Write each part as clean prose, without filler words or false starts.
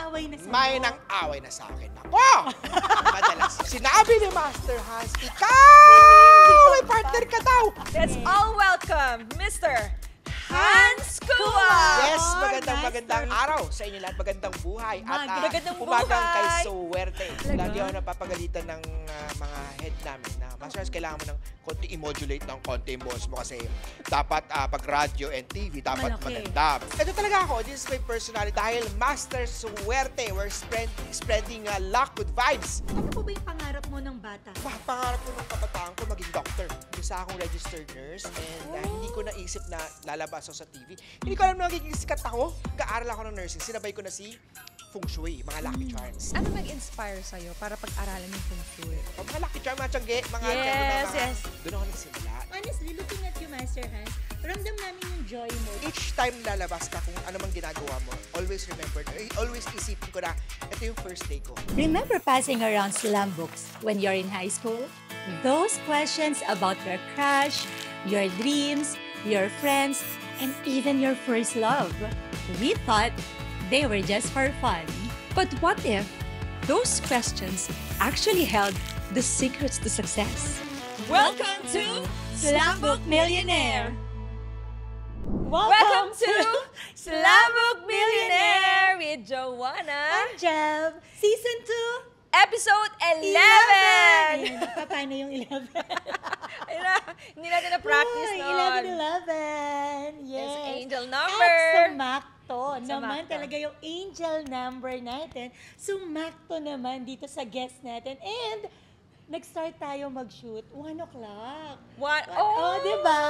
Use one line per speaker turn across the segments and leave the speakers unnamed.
away na sa'yo.
May nang away na sa akin. Ako! Madalas. Sinabi ni Master Hans, ikaw! May partner ka daw!
Let's all welcome Mr. Hans Kua!
Yes,
Master.
magandang araw sa inyo lahat. Magandang buhay. At
Magandang
umagang
buhay.
kay Suwerte. Lagi ako napapagalitan ng mga head namin na Master Hans, kailangan mo ng konti i-modulate ng konti yung boss mo kasi dapat pag radio and TV, dapat
Malaki.
maganda. Ito talaga ako. This is my personality dahil Master Suwerte. We're spreading luck, good vibes.
Ano po ba yung pangarap mo ng bata?
Pangarap ko nung kabataan ko maging doctor. Isa akong registered nurse and hindi ko naisip na lalabas ako sa TV. Hindi ko alam na magiging sikat ako. Kaaral ako ng nursing. Sinabay ko na si Feng Shui, mga Lucky Charms.
Ano nag-inspire sa'yo para pag-aralan yung Feng Shui?
Mga Lucky Charms, mga tiyangge, mga
Yes,
tiyangge na mga...
yes.
Doon ako nagsimula.
Honestly, looking at you, Master Hans, ramdam namin yung joy mo.
Each time lalabas ka kung ano mang ginagawa mo, always remember, always isipin ko na ito yung first day ko.
Remember passing around slam books when you're in high school? Those questions about your crush, your dreams, your friends, and even your first love. We thought they were just for fun.
But what if those questions actually held the secrets to success?
Welcome to
Slam Book Millionaire!
Welcome to Slambook Millionaire with Joanna.
And Jev, Season 2,
Episode 11!
Ayun, paano yung 11?
Ayun na, hindi natin na-practice
Uy,
nun.
11. Yes.
It's angel
At
number.
sumakto naman
Sumakto.
talaga yung angel number natin. Sumakto naman dito sa guest natin. And nag-start tayo mag-shoot 1 o'clock. Oh, diba?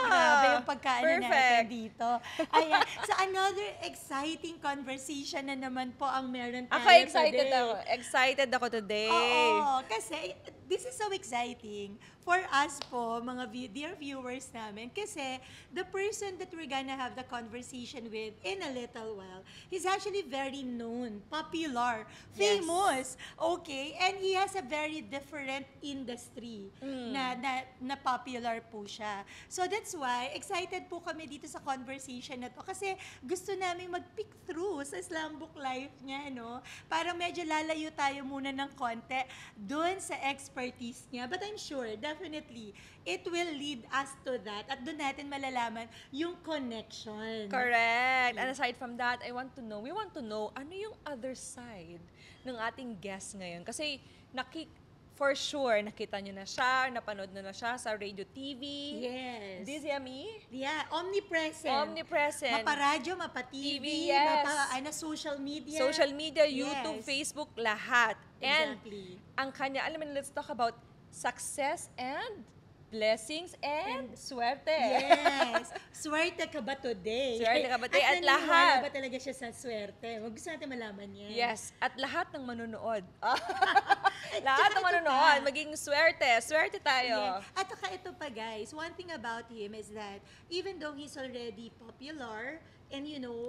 Grabe yung pagkaano natin
Perfect.
dito. Ayan. So, another exciting conversation na naman po ang meron tayo
Ako excited
today.
ako. Excited ako today.
Oo, kasi this is so exciting for us po, mga dear viewers namin, kasi the person that we're gonna have the conversation with in a little while, he's actually very known, popular, famous, okay? And he has a very different industry na popular po siya. So that's why, excited po kami dito sa conversation na to kasi gusto namin mag-pick through sa Slam Book Life niya, no? Para medyo lalayo tayo muna ng konti dun sa expertise niya. But I'm sure, definitely, it will lead us to that. At doon natin malalaman yung connection.
Correct. And aside from that, we want to know, ano yung other side ng ating guest ngayon? Kasi, for sure, nakita nyo na siya, napanood na siya sa radio, TV.
Yes.
This yummy?
Yeah, omnipresent.
Omnipresent.
Mapa-radyo, mapa-TV,
TV, yes.
social media.
Social media, YouTube,
Yes.
Facebook, lahat. And
Exactly.
ang kanya, alam mo, let's talk about success and blessings and swerte.
Yes. Swerte ka ba today?
Swerte ka ba today? At
naniniwala
lahat.
ba talaga siya sa swerte? Gusto natin malaman yan.
Yes, at lahat ng manonood.
Tsaka
lahat ng
ito
manonood,
pa.
maging swerte. Swerte tayo.
Yeah. At saka ito pa guys, one thing about him is that even though he's already popular and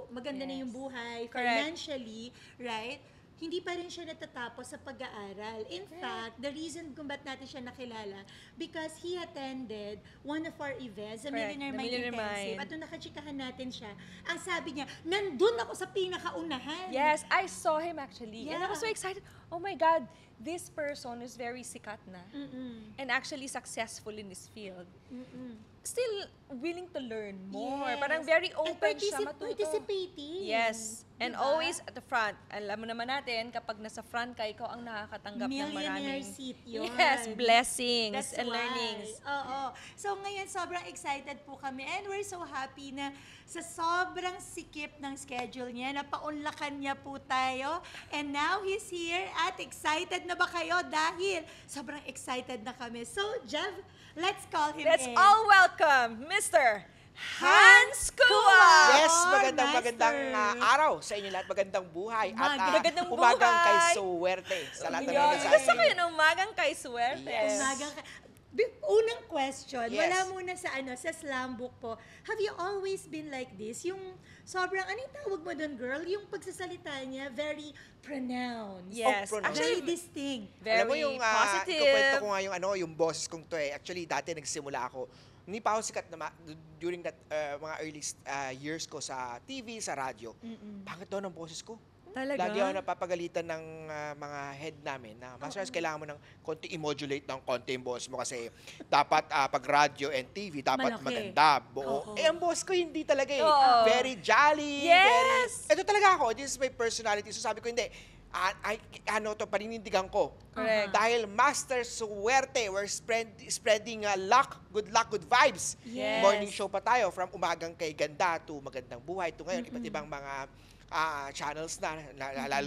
maganda na yung
Yes.
buhay,
Correct.
financially, right? Hindi pa rin siya natatapos sa pag-aaral. In fact, the reason kung ba't natin siya nakilala, because he attended one of our events, the
Correct.
Millionaire
The
Mind
Millionaire
Intensive.
Mind.
At doon nakachikahan natin siya. Ang sabi niya, nandun ako sa pinakaunahan.
Yes, I saw him actually. And I was
Yeah.
so excited. Oh my God, this person is very sikat na.
Mm-mm.
And actually successful in this field.
Mm-mm.
Still willing to learn more.
Yes.
Parang very
And
open siya matuto.
participating.
Yes. And
Diba?
always at the front. Alam mo naman natin, kapag nasa front ka, ikaw ang nakakatanggap ng
Millionaire
maraming...
seat yun.
Yes, blessings
That's
and
why.
learnings.
Oo. So ngayon, sobrang excited po kami and we're so happy na sa sobrang sikip ng schedule niya, napaunlakan niya po tayo. And now he's here at excited na ba kayo? Dahil sobrang excited na kami. So, Jev, let's call him
Let's
in.
all welcome Mr. Hans Kua!
Yes,
Master.
magandang araw sa inyo lahat. Magandang buhay. At
Magandang
umagang
buhay.
kay Suwerte. Sa lahat ng
Yun.
nanonood sa
Gusto
akin.
kayo ng umagang kay swerte.
Yes.
Unang question,
Yes.
wala muna sa slam book po. Have you always been like this? Yung sobrang, anong tawag mo doon, girl? Yung pagsasalita niya, very pronounced.
Yes.
Oh, pronounced.
Very distinct.
Very
Alam mo yung
positive.
kukwento ko nga yung boses kong to eh. Actually, dati nagsimula ako. Hindi pa ako sikat na during that mga early years ko sa TV, sa radyo. Pangit daw ng boses ko.
Talaga?
Lagi ako napapagalitan ng mga head namin na Master Hans, kailangan mo ng konti i-modulate ng konti yung boss mo kasi dapat pag radio and TV, dapat
Malaki.
maganda, buo.
Oo.
Eh, ang boss ko hindi talaga eh.
Oo.
Very jolly.
Yes!
Ito talaga ako. This is my personality. So sabi ko, hindi. Paninindigan ko.
Correct.
Dahil Master Suwerte, we're spreading luck, good vibes.
Yes.
Morning show pa tayo from umagang kay ganda to magandang buhay to ngayon. Iba't ibang mga channels na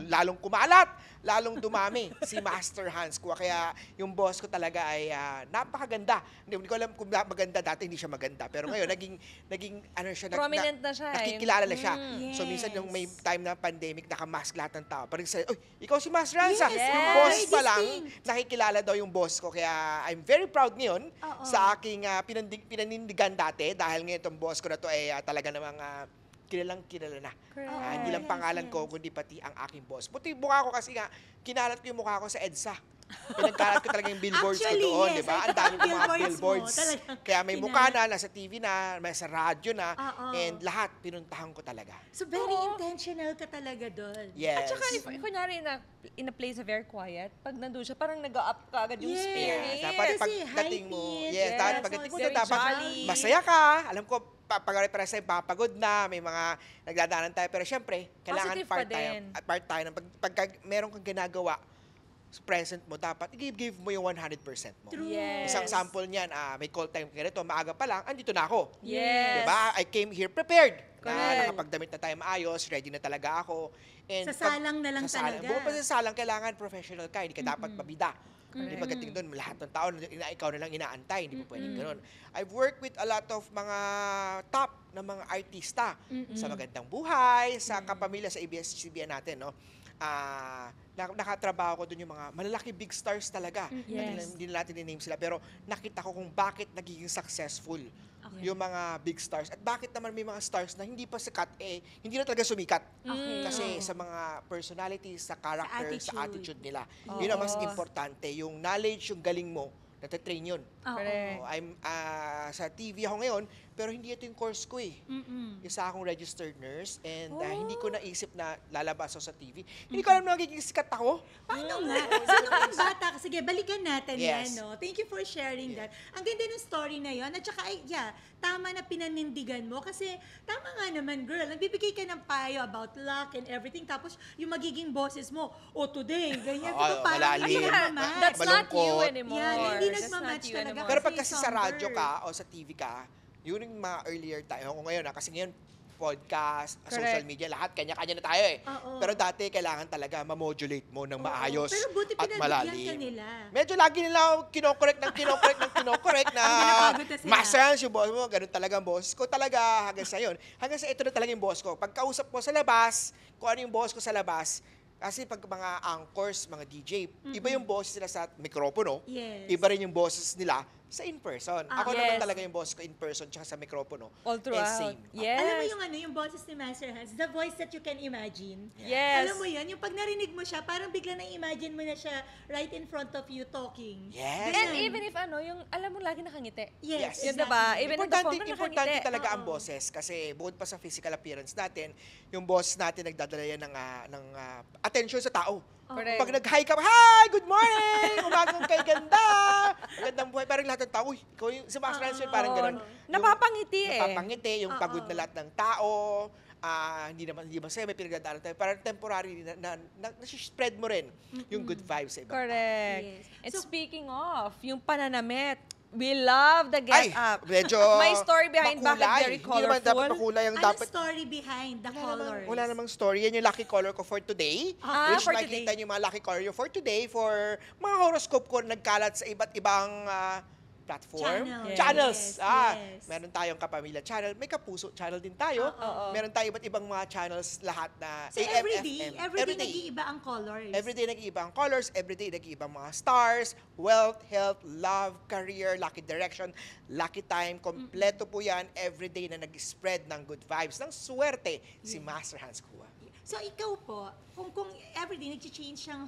lalong kumalat, lalong dumami si Master Hans Kua. Kaya yung boss ko talaga ay napakaganda. Hindi ko alam kung maganda dati, hindi siya maganda. Pero ngayon, naging ano siya,
Prominent na siya,
nakikilala na siya.
Yes.
So minsan yung may time na pandemic, nakamask lahat ng tao. Parang sa, ikaw si Master Hans,
Yes,
Yung
yes.
boss pa
Very
lang,
distinct.
nakikilala daw yung boss ko. Kaya I'm very proud ngayon
Oo.
sa aking pinanindigan dati. Dahil ngayon itong boss ko na to ay talaga namang kilala na.
Correct.
Hindi lang
Yes,
pangalan
yes.
ko, kundi pati ang aking boss. Buti yung mukha ko kasi nga, kinalat ko yung mukha ko sa EDSA. Pinagkalat ko talaga yung billboards
Actually,
ko doon,
yes.
di ba?
I
Ang dami
thought
kong mga
billboards mo,
billboards.
talagang
Kaya may
kinalat.
mukha na, nasa TV na, may sa radyo na,
Oo.
and lahat pinuntahan ko talaga.
So, very
Oo.
intentional ka talaga doon.
Yes.
At saka, if kunyari in a place na very quiet, pag nandun siya, parang nag-up ka agad yung
Yes.
spirit.
Dapat
Kasi
pagdating mo,
high-pitch,
yes, dapat
yes,
pagdating mo,
very
dapat
jolly.
masaya ka. Alam ko, pag para sa papagod na, may mga nagdadaanan tayo. Pero syempre, kailangan
Positive pa din.
part tayo. Pag meron kang ginagawa, sa present mo, dapat give mo yung 100% mo.
True.
Yes.
Isang sample niyan, may call time ka rito, maaga pa lang, andito na ako.
Yes.
Diba? I came here prepared. Na
Correct.
nakapagdamit na tayo maayos, ready na talaga ako. And
Sa salang na lang talaga.
Bukod pa sa salang, kailangan professional ka. Hindi ka dapat mabida. Hindi pagdating doon, lahat ng tao, ikaw na lang inaantay. Hindi po pwedeng ganun. I've worked with a lot of mga top na mga artista sa Magandang Buhay, sa Kapamilya, sa ABS-CBN natin, no? Nakatrabaho ko doon yung mga malalaki big stars talaga.
Yes.
Hindi na natin i-name sila, pero nakita ko kung bakit nagiging successful yung mga big stars. At bakit naman may mga stars na hindi pa sikat, hindi na talaga sumikat.
Okay.
Kasi sa mga personalities, sa character, sa
attitude.
attitude nila. Yun ang mas importante. Yung knowledge, yung galing mo, natatrain yun.
Correct.
I'm sa TV ako ngayon, pero hindi ito yung course ko eh. Isa akong registered nurse and hindi ko naisip na lalabas ako sa TV. Hindi ko alam na magiging sikat ako.
Paano nga? Sino ka pang bata ka? Sige, balikan natin
Yes.
yan, no? Thank you for sharing that. Ang ganda ng story na yon. At saka, tama na pinanindigan mo. Kasi, tama nga naman, girl. Nagbibigay ka ng payo about luck and everything. Tapos, yung magiging bosses mo, today, ganyan.
Oo,
Diba, parang
malalim.
hindi
Yeah,
nagmamatch.
that's not you
Malungkot.
anymore.
Yan, hindi
That's
nagmamatch
not you
talaga.
anymore.
Pero pag
Kasi
kasi sa radyo
somber.
ka o sa TV ka, yun yung mga earlier tayo. Ako ngayon, kasi ngayon, podcast, social
Correct.
media, lahat, kanya-kanya na tayo eh.
Oo.
Pero dati, kailangan talaga ma-modulate mo ng maayos
Pero buti
at
pinagbigyan
malalim.
ka nila.
Medyo lagi nila ako kinokorek na
Pinapagod na sila.
Master yung boss mo, ganun talaga ang boss ko talaga hanggang sa yun. Hanggang sa ito na talaga yung boss ko. Pagkausap ko sa labas, kung ano yung boss ko sa labas, kasi pag mga anchors, mga DJ, iba yung boses nila sa mikropono,
Yes.
iba rin yung boses nila sa in-person. Ako naman
Yes.
talaga yung boss ko in-person tsaka sa mikropono.
All throughout.
Same.
Yes.
Alam mo yung boses ni Master Hans, the voice that you can imagine.
Yes.
Alam mo yun, yung pag narinig mo siya, parang bigla na-imagine mo na siya right in front of you talking.
Yes.
And even if yung alam mo lagi nakangiti.
Yes,
Yes.
Yun diba? Even in the phone,
Importante
nakangiti.
talaga ang
Oo.
boses kasi bukod pa sa physical appearance natin, yung boss natin nagdadala yan ng attention sa tao.
Correct.
Pag nag-hi ka, hi, good morning, umagang kay ganda, magandang buhay, parang lahat ng tao, uy, ikaw yung, si Max Ransfield, parang gano'n.
Napapangiti eh.
Napapangiti, yung pagod na lahat ng tao, hindi masaya, may pinagdadaanan tayo, parang temporary na spread mo rin yung good vibes sa iba.
Correct.
Yes.
And
So-
speaking of, yung pananamit, we love the
Ay,
get up.
medyo
May story behind bakit
makulay.
very
Hindi naman dapat
colorful.
makulay ang
Anong
dapat.
story behind the colors?
Wala namang story. Yan yung lucky color ko for today. Which
for
makikita
today.
niyo yung mga lucky color for today for mga horoscope ko na nagkalat sa iba't ibang platform.
Channel.
Channels.
Yes, yes.
Meron tayong Kapamilya channel. May Kapuso channel din tayo.
Oo.
Meron tayong iba't ibang mga channels lahat na
So
AM,
everyday,
FM.
everyday nag-iiba ang colors.
Everyday nag-iiba ang colors, everyday nag-iiba ang mga stars, wealth, health, love, career, lucky direction, lucky time, kompleto po yan everyday na nag-spread ng good vibes, ng swerte, si Master Hans Kua.
So ikaw po, kung everyday nag-change siyang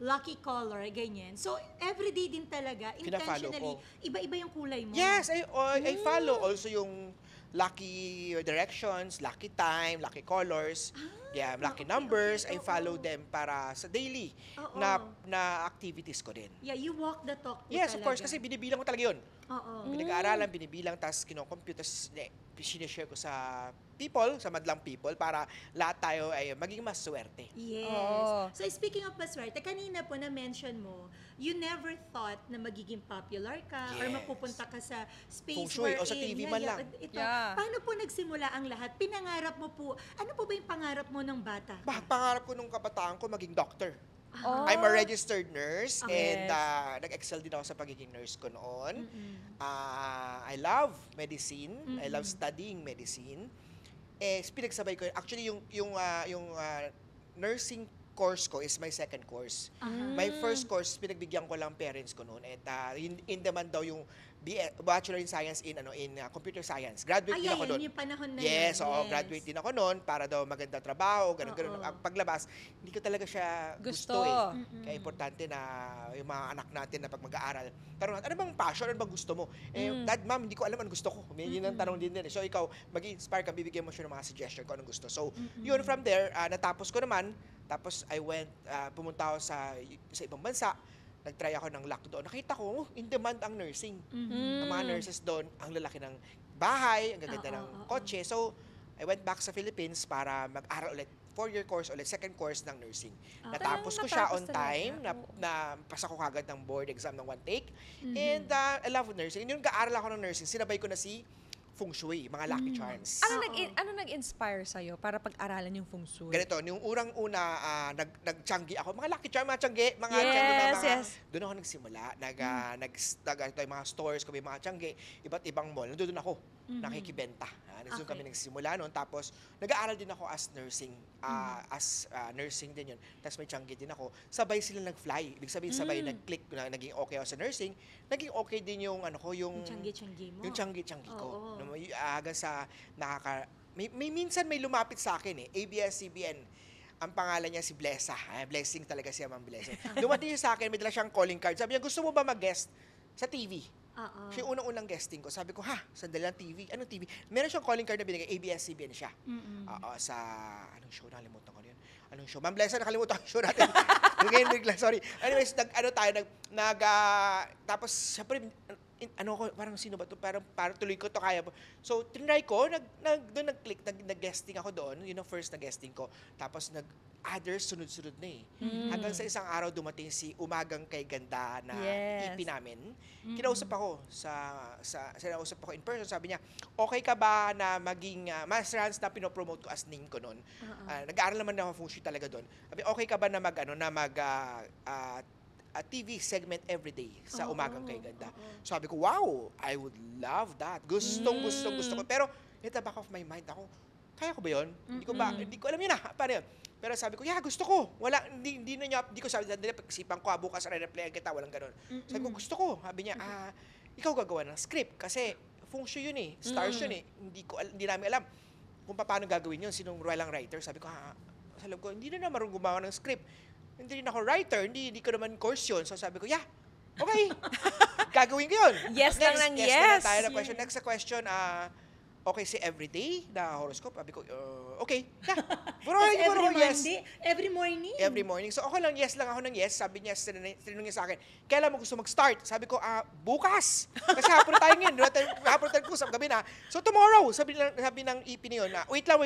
lucky color, ganyan. So everyday din talaga,
Pina-follow
intentionally,
ko.
iba-iba yung kulay mo.
Yes, I follow also yung lucky directions, lucky time, lucky colors. Yeah, lucky
okay,
numbers.
okay.
I follow them para sa daily
Oo.
na activities ko din.
Yeah, you walk the talk po
Yes, of course,
talaga.
kasi binibilang ko talaga yun.
Oo.
Pinag-aaralan, binibilang, tapos kinocompute, tapos sinishare ko sa people, sa madlang people, para lahat tayo ay maging mas swerte.
Yes.
Oo.
So speaking of maswerte, kanina po na-mention mo, you never thought na magiging popular ka or
Yes.
mapupunta ka sa space
Feng shui o sa
wherein-
TV man lang.
Ito,
Yeah.
paano po nagsimula ang lahat? Pinangarap mo po, ano po ba yung pangarap mo ng bata?
Pangarap ko nung kabataan ko maging doctor.
Oh.
I'm a registered nurse
Okay.
and nag-excel din ako sa pagiging nurse ko noon. I love medicine. I love studying medicine. Pinagsabay ko, actually yung nursing course ko is my second course. My first course, pinagbigyan ko lang parents ko noon. At in demand daw yung Bachelor in Science in Computer Science. Graduate din ako noon.
Yung panahon na
Yes,
yun.
oo, graduate din ako noon para daw maganda trabaho, ganun.
Oo.
Ang paglabas, hindi ko talaga siya
Gusto.
gusto eh. Kaya importante na yung mga anak natin na pag mag-aaral, tanong natin, ano bang passion, ano bang gusto mo? Dad, ma'am, hindi ko alam ano gusto ko. Yun ang tanong din din. So ikaw, mag-inspire ka, bibigyan mo siya ng mga suggestion kung anong gusto. So, yun from there, natapos ko naman, tapos I went, pumunta ako sa ibang bansa, nag-try ako ng luck doon. Nakita ko, in demand ang nursing. Ang mga nurses doon, ang lalaki ng bahay, ang gaganda ng kotse. So, I went back sa Philippines para mag-aral ulit. 4-year course ulit, second course ng nursing. Natapos ko siya on
Natapos talaga.
time, na pasa ko kagad ng board exam ng one take. And I love nursing. Yung nag-aaral ako ng nursing, sinabay ko na si Feng Shui, mga lucky charms.
Ano nag-inspire sa'yo para pag-aralan yung feng shui?
Ganito, yung urang-una, nag-tiyanggi ako. Mga lucky charm, mga tiyanggi, mga
Yes,
tiyanggi na mga,
yes.
doon ako nagsimula. Yung mga stores ko, may mga tiyanggi, iba't ibang mall. Doon ako, nakikibenta. Doon kami nagsimula noon. Tapos, nag-aaral din ako as nursing. Nursing din yun. Tapos may tiyanggi din ako. Sabay sila nag-fly. Ibig sabihin, sabay nag-click na naging okay ako sa nursing. Naging okay din yung, yung
Tiyanggi-tiyanggi mo.
yung tiyanggi-tiyanggi ko.
Oo.
Hanggang sa may minsan may lumapit sa akin ABS-CBN. Ang pangalan niya si Blessa. Blessing talaga siya, Ma'am Blessing. Dumating siya sa akin, may dala siyang calling card. Sabi niya, gusto mo ba mag-guest sa TV?
Oo.
Siya yung unang-unang guesting ko. Sabi ko, sandali lang TV. Anong TV? Meron siyang calling card na binigay, ABS-CBN siya. Sa, anong show? Nakalimutan ko yun. Anong show? Ma'am Blessa, nakalimutan ko yung show natin. Bigla, sorry. Anyways, tapos, syempre, parang sino ba to? Parang tuloy ko to kaya. So, tinry ko, doon nag-click, nag-guesting ako doon. Yun ang first na guesting ko. Tapos, others, sunod-sunod na eh. Hanggang sa isang araw dumating si Umagang Kay Ganda na
Yes.
EP namin. Kinausap ako sinausap ako in person. Sabi niya, okay ka ba na maging Mas Rans na pinopromote ko as name ko noon? Nag-aaral naman ako feng shui talaga doon. Sabi, okay ka ba na a TV segment every day sa Umagang Kay Ganda? Sabi ko, wow, I would love that. Gusto ko. Pero, in the back of my mind, kaya ko ba yun? Hindi ko alam yun paano yun? Pero sabi ko, gusto ko. Hindi ko sabi, pag-isipan ko, bukas re-replyan kita, walang ganun. Sabi ko, gusto ko. Sabi niya, ikaw gagawa ng script. Kasi, feng shui yun eh. Stars yun eh. Hindi namin alam kung paano gagawin yun. Sinong walang writer. Sabi ko, sa loob ko, hindi na marunong gumawa ng script. Hindi rin ako writer, hindi ko naman course yun. So sabi ko, okay, gagawin ko yun.
Yes lang ng yes.
Na tayo na question. Next na question, okay si everyday na horoscope. Sabi ko, okay, Puro yes.
Monday, every morning.
Every morning. So, okay lang, yes lang ako ng yes. Sabi niya, tinanong niya sa akin, kailan mo gusto mag-start? Sabi ko, bukas. Kasi hapon tayo ngayon. Hapon tayo kusap, gabi na. So, tomorrow, sabi ng EP na yun, wait lang.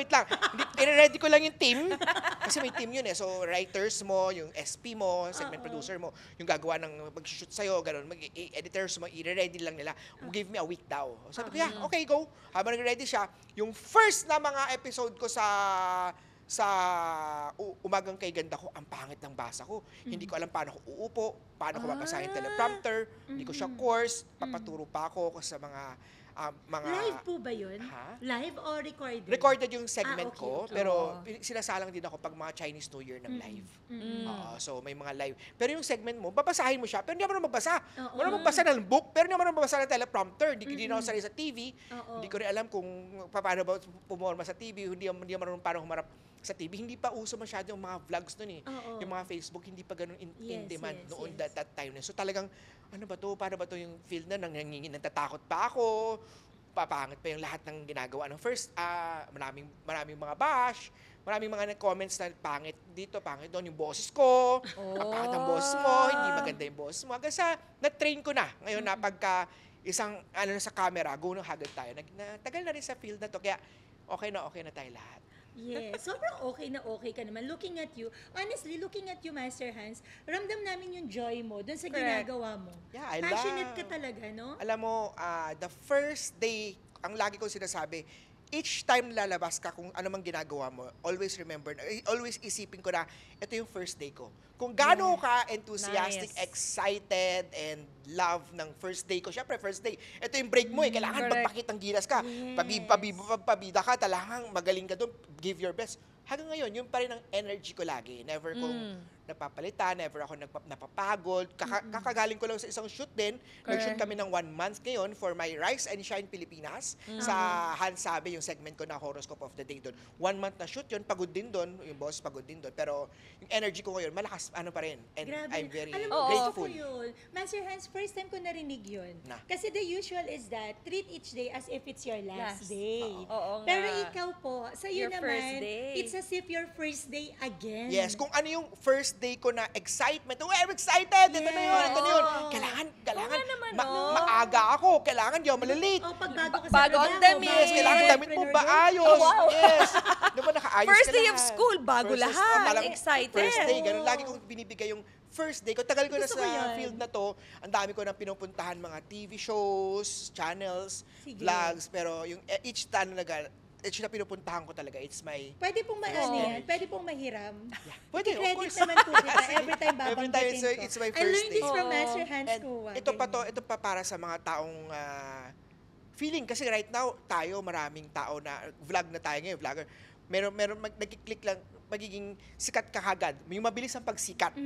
I-ready ko lang yung team. Kasi may team yun eh. So, writers mo, yung SP mo, segment producer mo, yung gagawa ng mag-shoot sa'yo, gano'n, editors mo, i-ready lang nila. Give me a week daw. Sabi ko, okay, go. Habang nag-ready siya, yung first na mga episode ko sa Umagang Kay Ganda ko, ang pangit ng basa ko. Hindi ko alam paano ko uupo, paano ko babasahin teleprompter, hindi ko siya course, papaturo pa ako sa mga
Live po ba yun? Live or recorded?
Recorded yung segment
okay,
ko, pero sinasalang din ako pag mga Chinese New Year ng live. So may mga live. Pero yung segment mo, babasahin mo siya, pero hindi naman magbasa. Wala magbasa ng book, pero hindi naman magbasa ng teleprompter. Hindi na ako sanay sa TV. Hindi ko rin alam kung paano ba pumorma sa TV. Hindi marunong paano humarap sa TV. Hindi pa uso masyado yung mga vlogs nun eh. Yung mga Facebook, hindi pa ganun in demand noon that time na. So talagang, ano ba to? Paano ba to yung field na natatakot pa ako? Papangit pa yung lahat ng ginagawa. First, maraming mga bash, maraming mga comments na pangit dito, pangit doon yung boses ko, pangit ang boses mo, hindi maganda yung boses mo. Hanggang sa na-train ko na ngayon na pagka isang sa camera, go nung hagad tayo. Tagal na rin sa field na to, kaya okay na tayo lahat.
Yes, sobrang okay ka naman. Looking at you, honestly, looking at you, Master Hans, ramdam namin yung joy mo doon sa
Correct.
ginagawa mo.
Yeah, I
Passionate
love-
ka talaga, no?
Alam mo, the first day, ang lagi kong sinasabi, each time lalabas ka kung ano mang ginagawa mo, always remember, always isipin ko na, ito yung first day ko. Kung gaano ka enthusiastic,
Nice.
excited, and love ng first day ko. Siyempre, first day, ito yung break mo eh. Kailangan
Correct.
magpakitang gilas ka.
Yes.
Pabida ka, talagang magaling ka doon. Give your best. Hanggang ngayon, yun pa rin ang energy ko lagi. Never kong napapalitan, never ako napapagod. Kakagaling ko lang sa isang shoot din. Nag-shoot kami ng 1 month ngayon for my Rise and Shine Pilipinas sa Hansabe, yung segment ko na Horoscope of the Day doon. 1 month na shoot yun, pagod din doon. Yung boss, pagod din doon. Pero yung energy ko ngayon, malakas, ano pa rin. And
Grabe.
I'm very
Alam mo,
grateful.
gusto ko yun. Master Hans, first time ko narinig yun.
Na.
Kasi the usual is that, treat each day as if it's your last
Last.
day.
Oo
Pero
nga.
ikaw po, sa'yo
Your
naman,
first day.
it's as if your first day again.
Yes, kung ano yung first day ko na excitement. Oh, I'm excited! Ito na yun, ito na yun. Kailangan,
Oo naman,
maaga ako. Kailangan di ako malilate.
O pag bago ka
Bago
sa
ang
trabaho,
damit.
Yes, kailangan damit mo ba ayos? Yes. Di ba nakaayos
First
ka
day of
lahat?
school, bago
First day,
lahat.
talagang
Excited.
First day, ganun. Lagi kong binibigay yung first day ko. Tagal ko na
Gusto
sa
ko yan.
field na to. Ang dami ko nang pinupuntahan mga TV shows, channels,
Sige.
vlogs. Pero yung each na pinupuntahan ko talaga, it's my...
Pwede pong ano yan, pwede pong mahiram.
Pwede, of
Credit
course.
naman po kita every time
Every
babanggitin
time
ko.
it's my
I
first
learned this
day.
from Master Hans
And
Kua.
ito pa para sa mga taong feeling kasi right now tayo maraming tao na vlog na tayo ngayon, vlogger. Meron nagki-click lang magiging sikat ka agad. Yung mabilis ang pagsikat.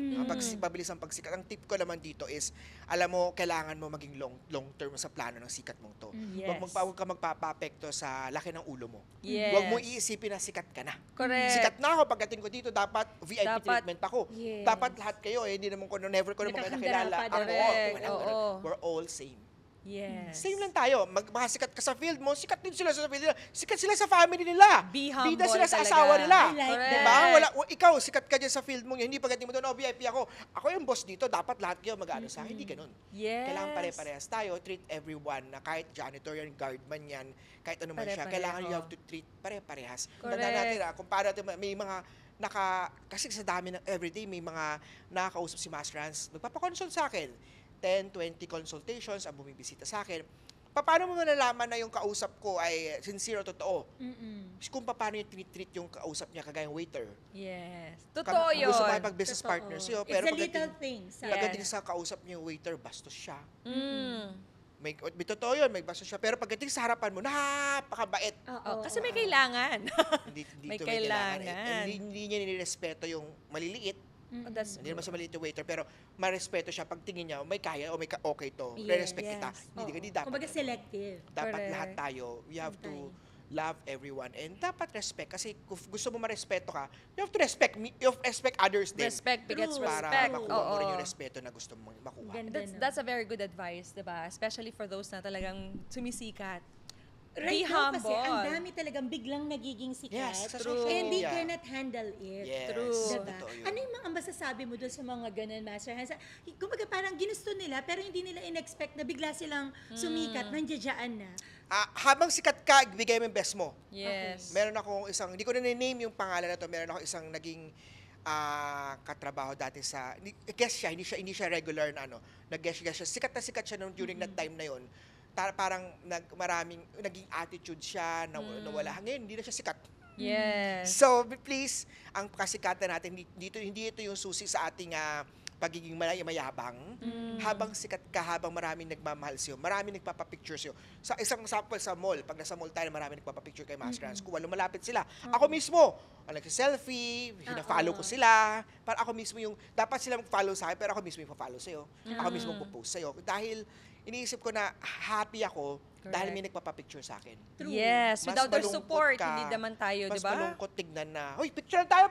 Mabilis ang pagsikat. Ang tip ko naman dito is, alam mo, kailangan mo maging long term sa plano ng sikat mong to.
Yes.
Huwag ka magpapapekto sa laki ng ulo mo.
Yes.
Huwag mo iisipin na sikat ka na.
Correct.
Sikat na ako, pagdating ko dito, dapat VIP
Dapat-
treatment ako.
Yes.
Dapat lahat kayo, hindi naman ko, never ko naman kayo
Nakahanda
nakilala.
pa,
Ako,
direct.
walang
Oo.
ganun. We're all same.
Yes.
Same lang tayo. Makasikat ka sa field mo, sikat din sila sa field nila. Sikat sila sa family nila.
Be humble
Bida sila sa
talaga.
asawa nila.
I like
Correct.
Diba? Ikaw, sikat ka dyan sa field mo. Hindi pagdating mo doon, VIP ako. Ako yung boss dito, dapat lahat kayo mag-ano sa akin. Hindi ganun.
Yes.
Kailangan pare-parehas tayo. Treat everyone na kahit janitor yan, guardman yan, kahit ano man siya.
Pare-pareho.
Kailangan you have to treat pare-parehas.
Correct.
Tandaan natin kung paano natin, may mga kasi sa dami ng everyday, may mga nakakausap si Master Hans. Nagpapakonsult sa akin. 10, 20 consultations ang bumibisita sa akin. Paano mo malalaman na yung kausap ko ay sincere o totoo? Kung paano yung tinitreat yung kausap niya, kagaya yung waiter.
Yes. Totoo yun.
Gusto mo business
Totoo.
partner siyo,
It's
pero
the little things.
pagdating sa kausap niyo yung waiter, bastos siya.
Mm.
May totoo yun, may bastos siya. Pero pagdating sa harapan mo, napakabait.
Oh, kasi may kailangan.
Hindi
May
ito
kailangan.
Hindi niya nirespeto yung maliliit.
That's
Hindi naman siya maliit yung waiter, pero marespeto siya pag tingin niya, may kaya o may okay to.
Yes,
Re-respect kita.
yes.
Hindi dapat.
Kumbaga selective.
Dapat
Correct.
lahat tayo, we have to
Pantay.
love everyone and dapat respect kasi kung gusto mo marespeto ka, you have to respect me, you have to respect others din.
Respect begets
True.
Para
respect.
makuha mo rin
Oo.
yung respeto na gusto mong makuha.
Ganda.
That's a very good advice, diba? Especially for those na talagang sumisikat.
Right
Be
now kasi,
humble.
ang dami talagang biglang nagiging sikat.
Yes, sa
True.
social
And they
media.
cannot handle it.
Yes,
True.
Diba?
totoo yun.
Ano yung mga masasabi mo doon sa mga ganun, Master Hans? Kumbaga parang ginusto nila, pero hindi nila in-expect na bigla silang sumikat, nandiyadyaan na.
Habang sikat ka, ibigay mo yung best mo.
Yes.
Meron akong isang, hindi ko na name yung pangalan na to, meron ako isang naging katrabaho dati sa, guest siya, hindi siya regular na nag-guest siya. Sikat siya nung during that time na yon. Parang naging attitude siya, nawala. Ngayon, hindi na siya sikat.
Yes.
So, please, ang kasikatan natin, hindi ito yung susi sa ating pagiging mayabang. Habang sikat ka, habang maraming nagmamahal sa'yo, maraming nagpapapicture sa'yo. Sa isang sample sa mall, pag nasa mall tayo, maraming nagpapapicture kay Master Hans. Kung lumalapit sila, ako mismo, nagsiselfie, hina-follow ko sila. Para ako mismo yung, dapat sila mag-follow sa akin, pero ako mismo yung follow sa'yo. Ako mismo mag-post sa'yo. Dahil, iniisip ko na happy ako dahil may nagpapapicture sa akin.
Yes.
Mas
Without their
malungkot
support,
ka,
hindi naman tayo,
mas
diba?
malungkot tignan na, hoy, picture tayo!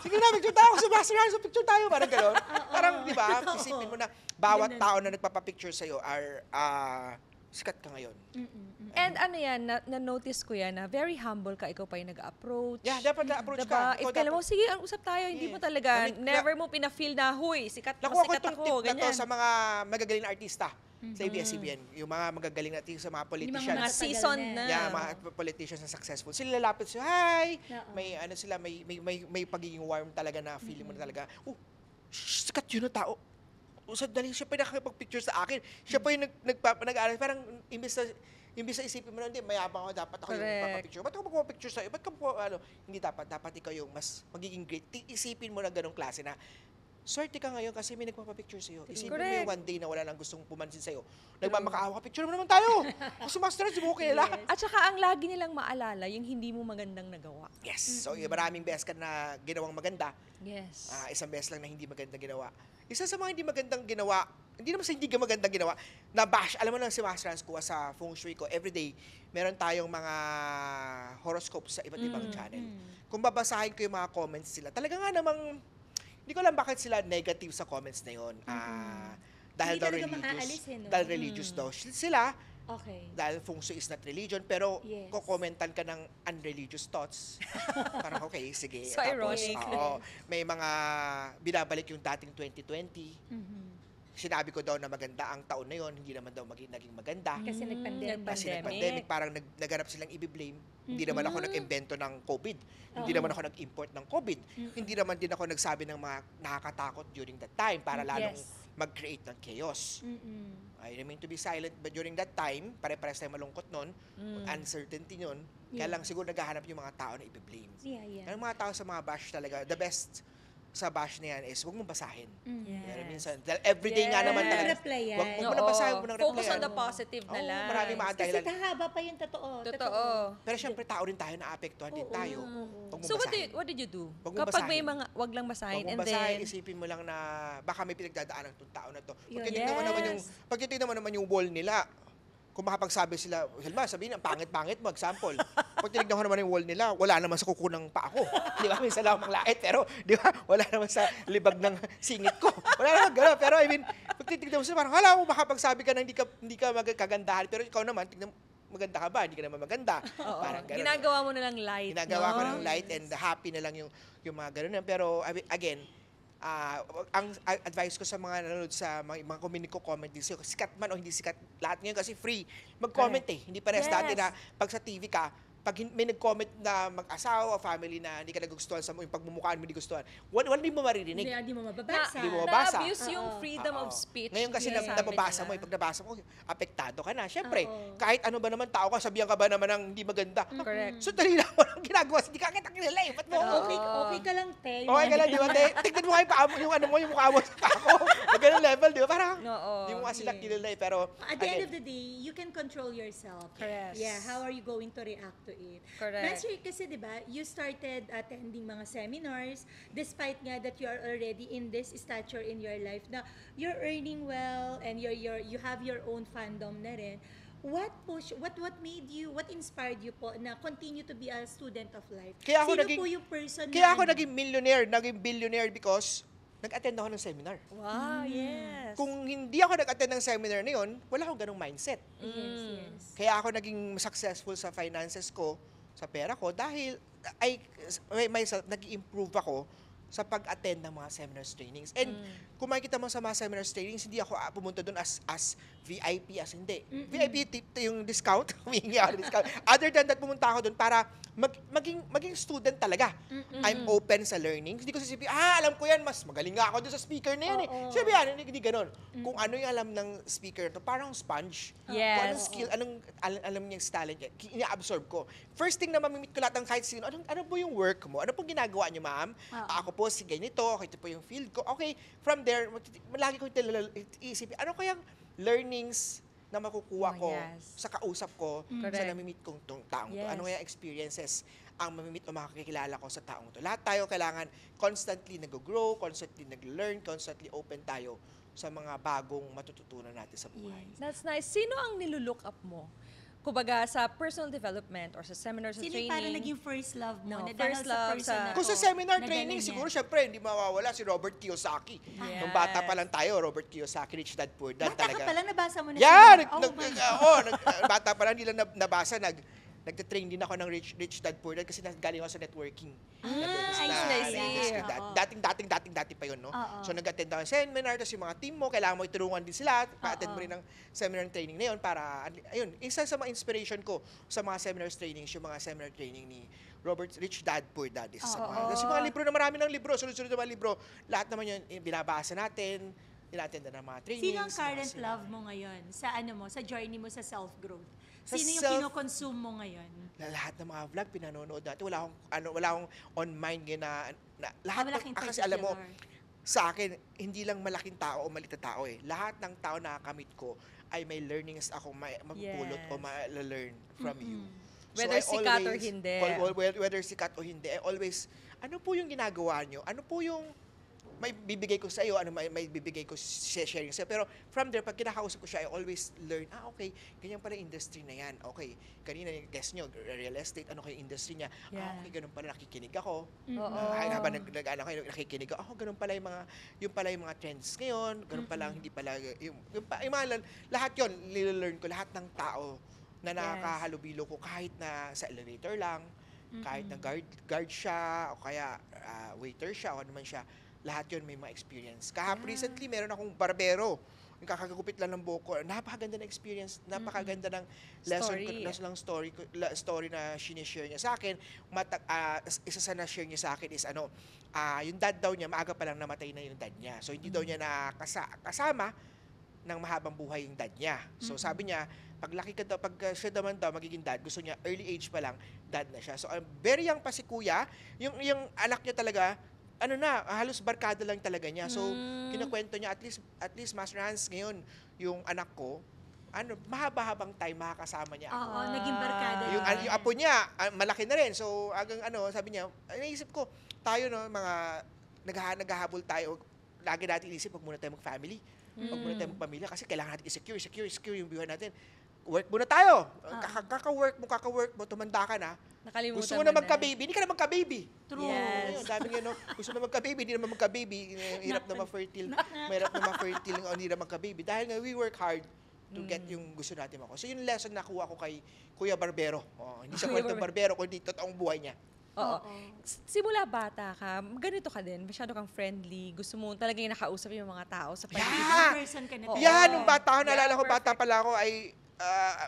Sige na, picture tayo! Sa Master Hans, picture tayo! Parang gano'n. Parang, di ba, isipin mo na, bawat tao na nagpapapicture sa'yo are sikat ka ngayon.
And ano yan, na-notice ko yan na very humble ka, ikaw pa yung nag-approach.
Yeah, dapat na-approach
Diba?
ka.
If
Ikaw
kailan mo,
dapat-
sige, usap tayo, hindi
Yeah.
mo talaga,
Namit-
never mo pina-feel na, huy, sikat
Nakuha ko
sikat
itong
ako,
tip na to
ganyan.
sa mga magagaling na artista sa ABS-CBN. Yung mga magagaling na artista, sa mga politicians.
Mga seasoned na.
Yeah, mga politicians na successful. Sila lalapit sila, hi!
Oo.
May ano sila, may pagiging warm talaga na feeling mo na talaga, sikat yun na tao. Sandali, siya pa yung nakakapag-picture sa akin. Siya pa yung nag-aaral. Parang imbis na isipin mo na, hindi, mayabang ako, dapat ako yung
Correct.
magpapicture. Ba't ako magpapicture sa'yo? Ba't ka po, hindi dapat ikaw yung mas magiging great. Isipin mo na ganong klase na, swerte ka ngayon kasi may nagpapapicture sa'yo. Isipin mo
Correct.
yung one day na wala nang gustong pumansin sa'yo. Nagmamakaawa ka, picture mo naman tayo. Kasi master, di mo kilala.
At saka ang lagi nilang maalala, yung hindi mo magandang nagawa.
Yes. So, maraming beses ka na ginawang maganda.
Yes.
Isang beses lang na hindi maganda ginawa. Isa sa mga hindi magandang ginawa, hindi naman sa hindi magandang ginawa, na bash, alam mo na si Master Hans kuha sa feng shui ko, everyday, meron tayong mga horoscopes sa iba't ibang channel. Kung babasahin ko yung mga comments sila, talaga nga namang, hindi ko alam bakit sila negative sa comments na yun. Dahil
Hindi
daw
talaga
religious.
maaalis no?
Dahil religious daw sila,
Okay.
dahil feng shui is not religion, pero
Yes.
kukomentan ka ng unreligious thoughts. Parang okay, sige.
So ironic.
Oo, may mga binabalik yung dating 2020. Sinabi ko daw na maganda ang taon na yon, hindi naman daw naging maganda.
Kasi nag-pandemic.
Kasi nag-pandemic, parang naghanap silang i-blame. Hindi naman ako nag-invento ng COVID. Hindi naman ako nag-import ng COVID. Hindi naman din ako nagsabi ng mga nakakatakot during that time para lalong mag-create ng chaos. I remain to be silent, but during that time, pare-pares tayo malungkot nun, uncertainty nun, kaya lang siguro naghahanap yung mga tao na i-blame.
Yeah.
Ang mga tao sa mga bash talaga, the best sa bash na yan is huwag mong basahin. Pero minsan, dahil everyday nga naman
Yes.
talaga.
Reply yan.
Huwag mo na basahin, huwag mo na
Focus
replyan.
on the positive na
Oo,
lang.
maraming mga
Kasi
dahilan.
kahaba pa yung totoo.
Totoo.
Pero syempre, tao rin tayo, naapektuhan din tayo. Huwag mong
So
basahin.
what did you do?
Wag mong
Kapag may
basahin.
mga, wag lang basahin,
Huwag
and
mong basahin,
then,
isipin mo lang na baka may pinagdadaanan itong tao na to.
Yun.
Pag titignan mo naman yung, pag titignan mo naman yung wall nila, kung makapagsabi sila, Hilma, sabihin, ang pangit-pangit mo, example. Pag tinignan ko naman yung wall nila, wala naman sa kuko ng paa ko. Di ba? Minsan lang akong lait, pero, di ba? Wala naman sa libag ng singit ko. Wala naman gano'n. Pero, I mean, pag titignan mo sila, parang, hala mo, makapagsabi ka na hindi ka magkagandahan. Pero ikaw naman, tignan mo, maganda ka ba? Hindi ka naman maganda.
oo,
Parang gano'n.
ginagawa mo na lang light.
Ginagawa
no?
ko ng light and happy na lang yung mga gano'n. Pero, again, ang advice ko sa mga nanonood sa mga comment din sa'yo, sikat man o hindi sikat, lahat ngayon kasi free, mag-comment Hindi parehas dati na pag sa TV ka, pag may nag-comment na mag-asawa, family na hindi ka nagustuhan sa yung pagmumukhaan mo hindi gustuhan, wala din mo maririnig.
Hindi mo mababasa.
Hindi mo mabasa.
Na-abuse yung freedom of speech.
Ngayon kasi
Sinasabi
nababasa
nila.
mo, pag nabasa mo, apektado ka na. Siyempre,
Oo.
kahit ano ba naman tao ka, sabihan ka ba naman ng hindi maganda.
Correct.
So, dali lang mo lang ginagawa. Hindi ka kita kilala eh. Ba't mo?
Okay ka lang, te.
Okay ka lang, di ba? Tignan mo nga yung paa mo, yung ano mo, yung mukha mo sa paa mo. Ganun level, di ba? Parang,
Oo.
di mo nga sila kilala eh. Pero,
At the end
again,
of the day, you can control yourself.
Correct.
Yeah, how are you going to react to it?
Correct.
Master, kasi di ba, you started attending mga seminars, despite nga that you are already in this stature in your life na you're earning well and you have your own fandom na rin. What made you, what inspired you po na continue to be a student of life?
Kaya ako
Sino
naging-
po yung person
kaya
na
ako naging millionaire, naging billionaire because nag-attend ako ng seminar.
Wow, yes.
Kung hindi ako nag-attend ng seminar na yun, wala akong ganong mindset.
Yes.
Kaya ako naging successful sa finances ko, sa pera ko, dahil myself, nag-improve ako sa pag-attend ng mga seminars trainings. And kung makikita mo sa mga seminars trainings, hindi ako pumunta doon as VIP, as hindi. VIP tip yung discount, humingi ako ng discount. Other than that, pumunta ako doon para maging student talaga. I'm open sa learning. Hindi ko sasipin, alam ko yan, mas magaling nga ako doon sa speaker na yan eh. Sabi yan, hindi ganun. Kung ano yung alam ng speaker to, parang sponge.
Yes.
Kung anong skill, alam niya yung talent niya, ina-absorb ko. First thing na mamimit ko lahat ng kahit sino, ano po yung work mo? Ano pong ginagawa niyo, ma'am? Ako po, si ganito, ito po yung field ko. Okay, from there, lagi ko iisipin, ano kayang learnings na makukuha ko
yes.
sa kausap ko sa
Correct.
namimit kong taong to?
Yes.
Ano kaya experiences ang mamimit o makakikilala ko sa taong to? Lahat tayo kailangan constantly nag-grow, constantly nag-learn, constantly open tayo sa mga bagong matututunan natin sa buhay.
That's nice. Sino ang nilulook up mo kumbaga sa personal development or sa seminars or
Sino
training.
yung parang naging first love mo?
No,
na
first
dahil
love
sa person
sa-
na
Kung sa
to,
seminar
nadala
training,
niya.
siguro syempre hindi mawawala si Robert Kiyosaki. Nung bata pa lang tayo, Robert Kiyosaki, Rich Dad Poor Dad
Bata
talaga.
ka pa lang, nabasa mo na
Yeah,
siya.
bata pa lang nila nabasa, nagte-train din ako ng Rich Dad Poor Dad kasi galing ako sa networking.
I see. Oo.
Dating pa yun, no?
Oo.
So, nag-attend ako ng seminar, tapos yung mga team mo, kailangan mo itulungan din sila, pa-attend mo rin ng seminar and training na yun para, ayun, isa sa mga inspiration ko sa mga seminars trainings, yung mga seminar training ni Robert Rich Dad Poor Dad. Isa sa mga. Tapos yung mga libro na marami ng libro, sunod-sunod na mga libro, lahat naman yun, binabasa natin, inattend na ng mga trainings.
Sino ang
mga
current
seminar.
love mo ngayon? Sa ano mo? Sa journey mo sa self-growth?
Sa
Sino yung kinokonsume mo ngayon?
Lahat ng mga vlog pinanonood natin. Wala akong on mind ngayon na lahat
Wala kang
kasi alam mo,
particular.
sa akin, hindi lang malaking tao o maliit na tao eh. Lahat ng tao na nakamit ko ay may learnings ako mapupulot o
Yes.
ma-learn from you.
Whether
I
sikat or hindi.
Whether sikat o hindi, I always, ano po yung ginagawa nyo? Ano po yung may bibigay ko sa iyo, ano may bibigay ko sharing sa pero from there pag kinakausap ko siya I always learn okay, ganyan pala yung industry na yan. Okay, kanina yung guest nyo, real estate, ano kayo industry niya?
Yeah.
Okay, ganun pala nakikinig ako.
Oo.
Habang ano kayo nakikinig ako, ganun pala yung mga trends ngayon, ganun pala hindi pala yung mga lahat yon nile-learn ko lahat ng tao na nakakahalubilo ko kahit na sa elevator lang, kahit na guard siya o kaya waiter siya o ano man siya. Lahat yun may mga experience. Recently, meron akong barbero. Yung kakagupit lang ng buhok ko. Napakaganda na experience. Napakaganda ng lesson story na sinishare niya sa akin. Isa sa na-share niya sa akin is yung dad daw niya, maaga pa lang namatay na yung dad niya. So, hindi daw niya kasama ng mahabang buhay yung dad niya. So, sabi niya, pag siya naman daw magiging dad, gusto niya early age pa lang, dad na siya. So, very young pa si kuya. Yung anak niya talaga, halos barkada lang talaga niya. So, kinakwento niya, at least Master Hans, ngayon, yung anak ko, mahaba-habang time makakasama niya ako.
Oo, naging barkada.
Yung apo niya, malaki na rin. So, sabi niya, naisip ko, tayo, mga naghahabol tayo, lagi natin inisip, wag muna tayo mag-family. Wag muna tayo mag-pamilya kasi kailangan natin i-secure yung buhay natin. Work muna tayo. Kaka-work mo, tumanda ka na.
Nakalimutan
Gusto mo na magka-baby, hindi ka na magka-baby.
True.
Yes.
Dami nga, gusto na magka-baby, hindi naman magka-baby. Hirap na ma-fertile. Mahirap na ma-fertile ng hindi na magka-baby. Dahil nga, we work hard to get yung gusto natin makuha. So, yung lesson na kuha ko kay Kuya Barbero. Hindi siya kwentong barbero, kundi totoong buhay niya.
Oo. Simula bata ka, ganito ka din, masyado kang friendly, gusto mo talagang nakausap yung mga tao sa paligid.
Yeah!
Person ka na.
Oo.
Nung bata ako,
Yeah,
naalala ko, bata
perfect.
pala ako, ay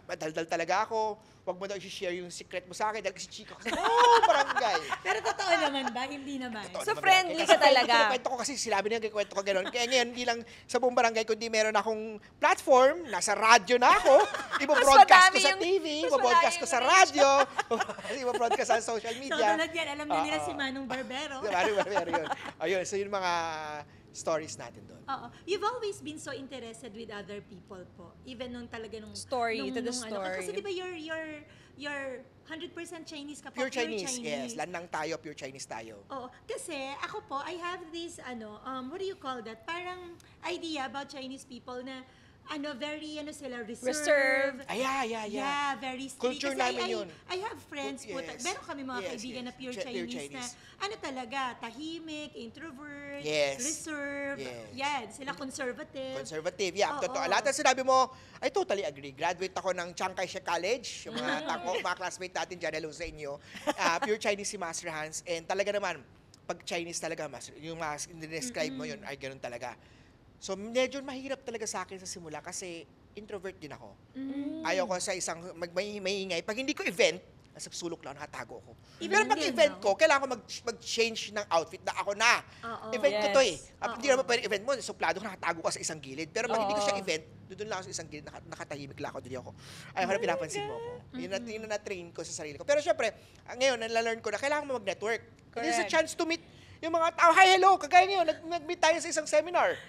madaldal talaga ako. Huwag mo daw i-share yung secret mo sa akin dahil kasi chika ko sa barangay.
Pero totoo naman ba? Hindi naman.
So, friendly ka talaga.
Kwento ko kasi sinabi niya, kwento ko gano'n. Kaya ngayon, hindi lang sa buong barangay, kundi meron akong platform, nasa radyo na ako, ibo-broadcast ko
madami
sa
yung-
TV,
mas
ibo-broadcast ko
madami
sa
yung
radyo, ibo-broadcast sa social
So,
media.
tulad yan, alam na nila
Oo.
si Manong Barbero.
Barbero yun. Ayun, so yung mga stories natin doon.
Oo. You've always been so interested with other people po. Even nung talaga nung...
Story, to the
Kasi
story.
di ba you're 100% Chinese ka po?
Pure Chinese, yes. Lanang tayo, pure Chinese tayo.
Oo. Kasi ako po, I have this, what do you call that? Parang idea about Chinese people na, very, sila, reserved.
Yeah.
Very strict.
Culture
Kasi
namin yun.
I have friends po,
Yes.
meron kami mga
Yes,
kaibigan
yes.
na pure
Pure
Chinese, na, talaga, tahimik, introvert,
Yes.
reserved.
Yes.
Yan, sila conservative.
Conservative, yeah.
Oo.
Totoo. Lahat ng sinabi mo, I totally agree. Graduate ako ng Chiang Kai-shek College. Yung mga classmate natin dyan, hello sa inyo. Pure Chinese si Master Hans. And talaga naman, pag Chinese talaga, Master, yung mga describe mo yun, ay ganun talaga. So, medyo mahirap talaga sa akin sa simula kasi introvert din ako. Ayaw ko sa isang maingay. Pag hindi ko event, nasa sulok lang, nakatago ako. Pero pag
din,
event
no?
ko, kailangan ko mag-change ng outfit na ako na.
Oo.
Event ko to eh.
Yes.
Hindi naman pwede event mo, suplado ka, nakatago ka sa isang gilid. Pero pag hindi ko siya event, doon lang ako sa isang gilid, nakatahimik lang ako, doon ako. Ayaw ko na pinapansin mo ako. Yun na na-train ko sa sarili ko. Pero syempre, ngayon, nalalearn ko na kailangan mo mag-network. It is a
Correct.
chance to meet yung mga tao, hi, hello, kagaya ngayon, nag-meet tayo sa isang seminar.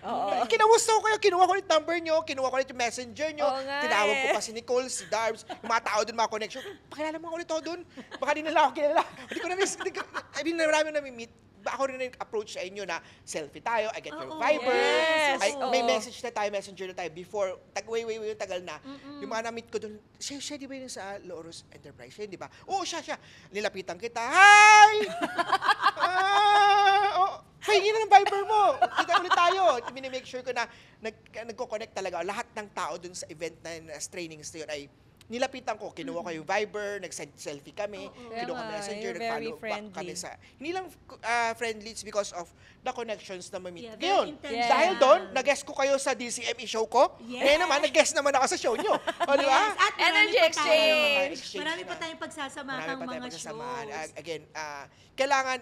Kinamusta ko kayo, kinuha ko ulit number nyo, kinuha ko ulit yung messenger nyo,
Oo nga
tinawag ko
eh.
pa si Nicole, si Darbs, yung mga tao doon, mga connection. Pakilala mo ako ulit ako doon. Baka di nila ako kilala. Hindi ko na-miss. I mean, marami na nami-meet. ako rin nag-approach sa inyo na selfie tayo, I get your
Oo,
Viber,
yes,
may
oo.
message na tayo, messenger na tayo before, way, tagal na. Yung mga na-meet ko doon, siya di ba yun sa Loros Enterprise? Siya, di ba? Oo, siya. Nilapitan kita, hi! Pahingin na ng Viber mo. Kita ulit tayo. Make sure ko na nagko-connect talaga. Lahat ng tao dun sa event na trainings na yun ay nilapitan ko. Kinuha ko yung Viber, nag-send selfie kami, kinuha kami
Kaya nga,
messenger,
you're very
nag-follow back kami
friendly.
sa... Hindi lang friendly, it's because of the connections na ma-meet.
Yeah, very
Ngayon,
intentional.
dahil doon, nag-guest ko kayo sa DCME show ko.
Yes.
Ngayon naman, nag-guest naman ako sa show nyo. O, di ba?
Yes, at marami
Energy
pa
exchange.
tayo. Marami pa tayong pagsasamahang mga
pagsasamahan.
shows.
Again, kailangan,